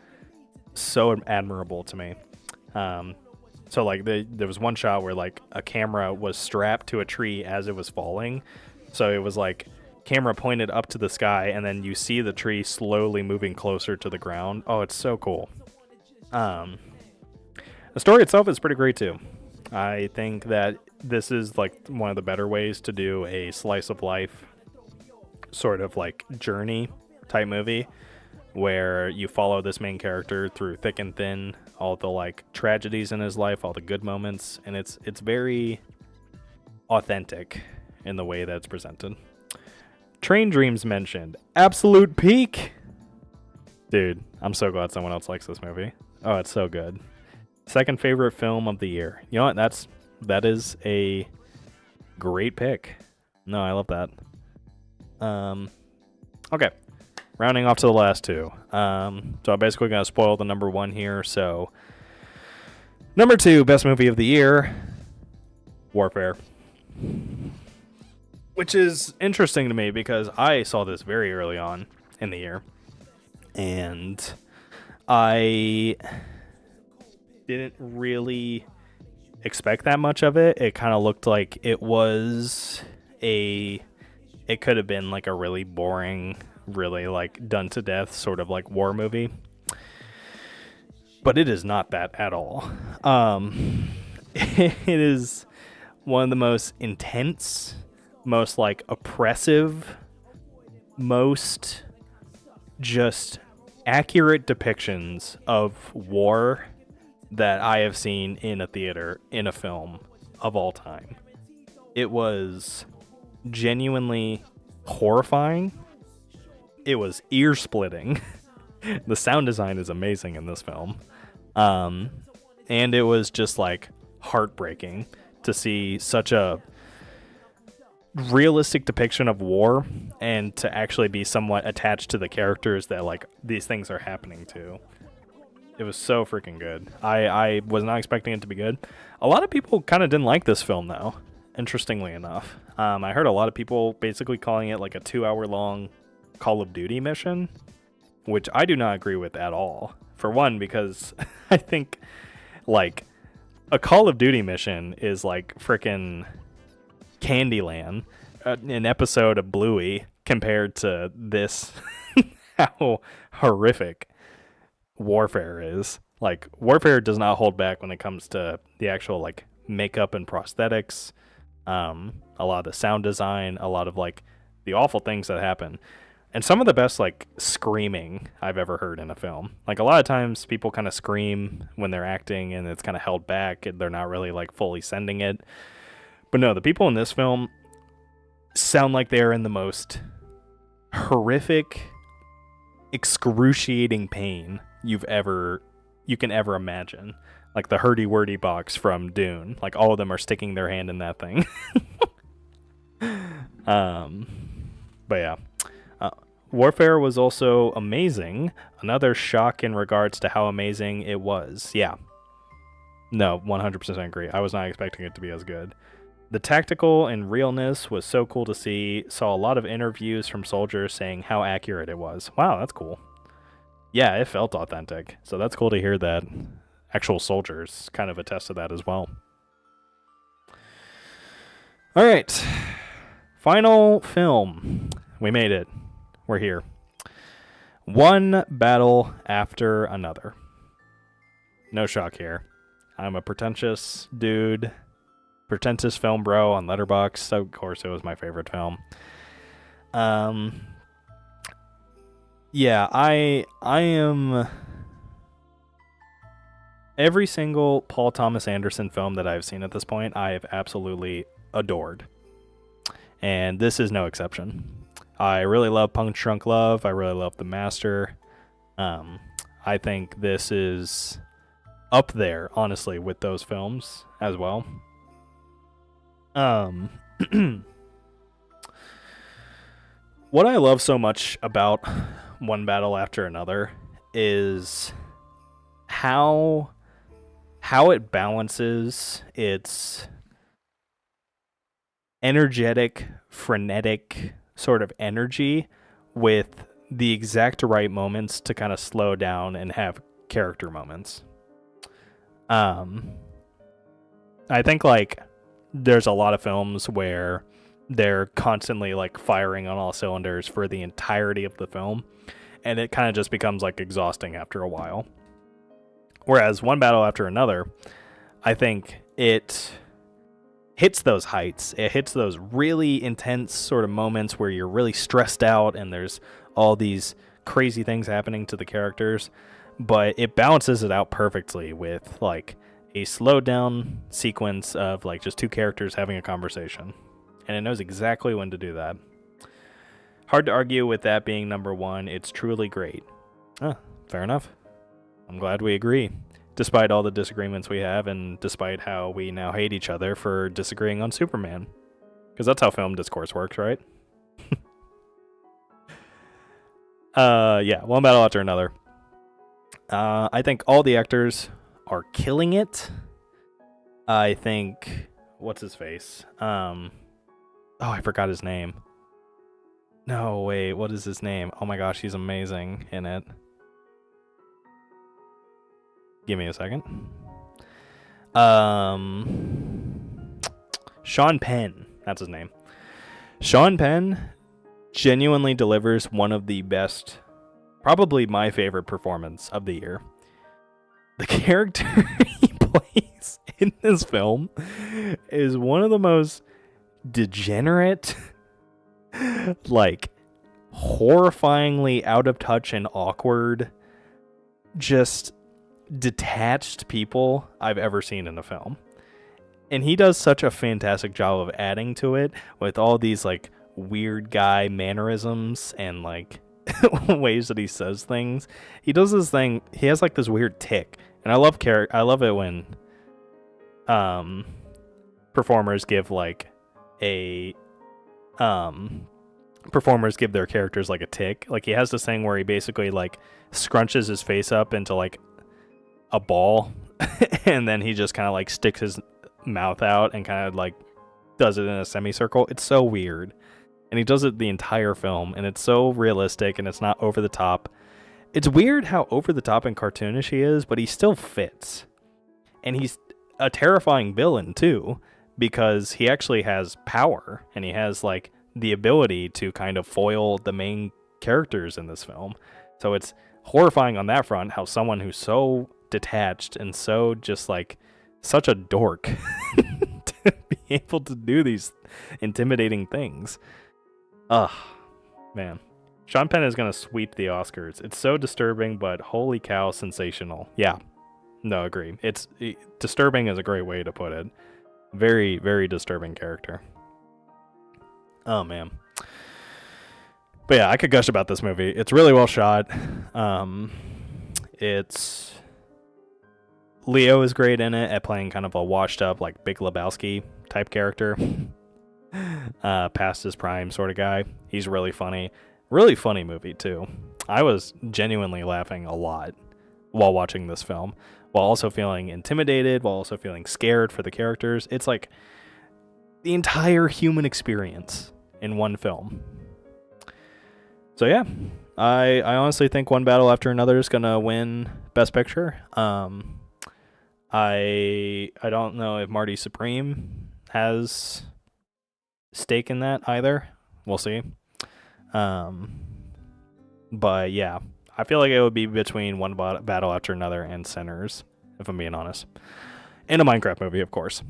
admirable to me. So like there was one shot where like a camera was strapped to a tree as it was falling. So it was like camera pointed up to the sky, and then you see the tree slowly moving closer to the ground. Oh, it's so cool. The story itself is pretty great too. I think that this is like one of the better ways to do a slice of life sort of like journey type movie, where you follow this main character through thick and thin, all the like tragedies in his life, all the good moments, and it's very authentic in the way that it's presented. Train Dreams mentioned. Absolute peak! Dude, I'm so glad someone else likes this movie. Oh, it's so good. Second favorite film of the year. You know what? That is a great pick. No, I love that. Okay. Rounding off to the last two. So I'm basically going to spoil the number one here. So, number two, best movie of the year, Warfare. Which is interesting to me because I saw this very early on in the year. And I didn't really expect that much of it. It kind of looked like it could have been like a really boring, really like done to death sort of like war movie. But it is not that at all. It is one of the most intense, most like oppressive, most just accurate depictions of war that I have seen in a theater, in a film of all time. It was genuinely horrifying. It was ear splitting. The sound design is amazing in this film. And it was just like heartbreaking to see such a realistic depiction of war and to actually be somewhat attached to the characters that like these things are happening to. It was so freaking good. I was not expecting it to be good. A lot of people kind of didn't like this film though, interestingly enough. I heard a lot of people basically calling it like a 2-hour long Call of Duty mission, which I do not agree with at all. For one, because I think like a Call of Duty mission is like freaking Candyland, an episode of Bluey compared to this. How horrific Warfare is. Like, Warfare does not hold back when it comes to the actual like makeup and prosthetics, a lot of the sound design, a lot of like the awful things that happen, and some of the best like screaming I've ever heard in a film. Like, a lot of times people kind of scream when they're acting and it's kind of held back, they're not really like fully sending it. But no, the people in this film sound like they are in the most horrific, excruciating pain you can ever imagine. Like the hurdy-wordy box from Dune. Like all of them are sticking their hand in that thing. But yeah. Warfare was also amazing. Another shock in regards to how amazing it was. Yeah. No, 100% agree. I was not expecting it to be as good. The tactical and realness was so cool to see. Saw a lot of interviews from soldiers saying how accurate it was. Wow, that's cool. Yeah, it felt authentic. So that's cool to hear that actual soldiers kind of attest to that as well. All right. Final film. We made it. We're here. One battle after another. No shock here. I'm a pretentious dude. Pretentious film bro on Letterboxd. So of course it was my favorite film. Yeah, I am. Every single Paul Thomas Anderson film that I've seen at this point, I have absolutely adored. And this is no exception. I really love Punch Drunk Love. I really love The Master. I think this is up there, honestly, with those films as well. What I love so much about One Battle After Another is how it balances its energetic, frenetic sort of energy with the exact right moments to kind of slow down and have character moments. I think like there's a lot of films where they're constantly like firing on all cylinders for the entirety of the film, and it kind of just becomes like exhausting after a while. Whereas One Battle After Another, I think it hits those heights. It hits those really intense sort of moments where you're really stressed out and there's all these crazy things happening to the characters, but it balances it out perfectly with like a slowed down sequence of like just two characters having a conversation. And it knows exactly when to do that. Hard to argue with that being number one. It's truly great. Fair enough. I'm glad we agree. Despite all the disagreements we have, and despite how we now hate each other for disagreeing on Superman. Because that's how film discourse works, right? Yeah, One Battle After Another. I think all the actors are killing it. I think... What's his face? Oh, I forgot his name. No, wait, what is his name? Oh my gosh, he's amazing in it. Give me a second. Sean Penn. That's his name. Sean Penn genuinely delivers one of the best, probably my favorite performance of the year. The character he plays in this film is one of the most degenerate, like, horrifyingly out of touch and awkward, just detached people I've ever seen in a film. And he does such a fantastic job of adding to it with all these like weird guy mannerisms and like ways that he says things. He does this thing, he has like this weird tick. And I love it when performers give like a performers give their characters like a tick. Like he has this thing where he basically like scrunches his face up into like a ball and then he just kind of like sticks his mouth out and kind of like does it in a semicircle. It's so weird, and he does it the entire film, and it's so realistic and it's not over the top. It's weird how over the top and cartoonish he is, but he still fits, and he's a terrifying villain too, because he actually has power and he has like the ability to kind of foil the main characters in this film. So it's horrifying on that front, how someone who's so detached and so just like such a dork to be able to do these intimidating things. Man. Sean Penn is going to sweep the Oscars. It's so disturbing, but holy cow, sensational. Yeah. No, agree. Disturbing is a great way to put it. Very, very disturbing character. Oh man. But yeah, I could gush about this movie. It's really well shot. It's Leo is great in it at playing kind of a washed up like Big Lebowski type character. Past his prime sort of guy. He's really funny. Really funny movie too. I was genuinely laughing a lot while watching this film, while also feeling intimidated, while also feeling scared for the characters. It's like the entire human experience in one film. So yeah, I honestly think One Battle After Another is gonna win Best Picture. I don't know if Marty Supreme has stake in that either. We'll see. But yeah, I feel like it would be between One Battle After Another and Sinners, if I'm being honest. And a Minecraft movie, of course.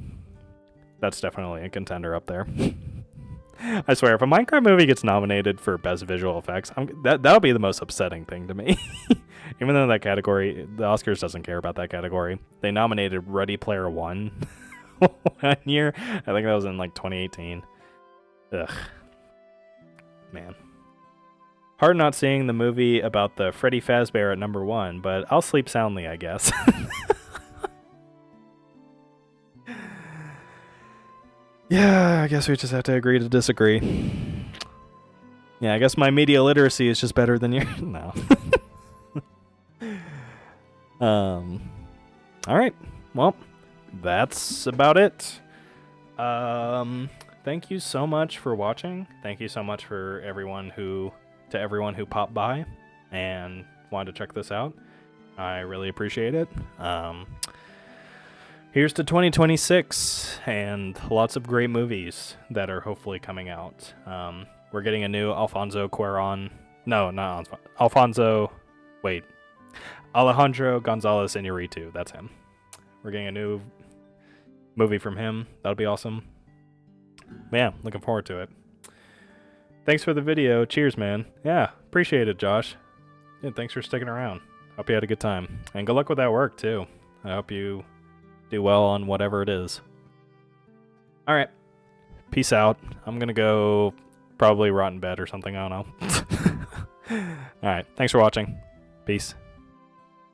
That's definitely a contender up there. I swear, if a Minecraft movie gets nominated for Best Visual Effects, that'll be the most upsetting thing to me. Even though that category, the Oscars doesn't care about that category. They nominated Ready Player One 1 year. I think that was in like 2018. Ugh. Man. Hard not seeing the movie about the Freddy Fazbear at number 1, but I'll sleep soundly, I guess. Yeah, I guess we just have to agree to disagree. Yeah, I guess my media literacy is just better than yours. No. All right. Well, that's about it. Thank you so much for watching. Thank you so much for everyone who popped by and wanted to check this out. I really appreciate it. Here's to 2026 and lots of great movies that are hopefully coming out. We're getting a new Alfonso Cuarón. No, not Alfonso. Wait. Alejandro Gonzalez Iñárritu. That's him. We're getting a new movie from him. That'll be awesome. Yeah, looking forward to it. Thanks for the video. Cheers, man. Yeah, appreciate it, Josh. Yeah, thanks for sticking around. Hope you had a good time. And good luck with that work, too. I hope you do well on whatever it is. All right. Peace out. I'm going to go probably rot in bed or something. I don't know. All right. Thanks for watching. Peace.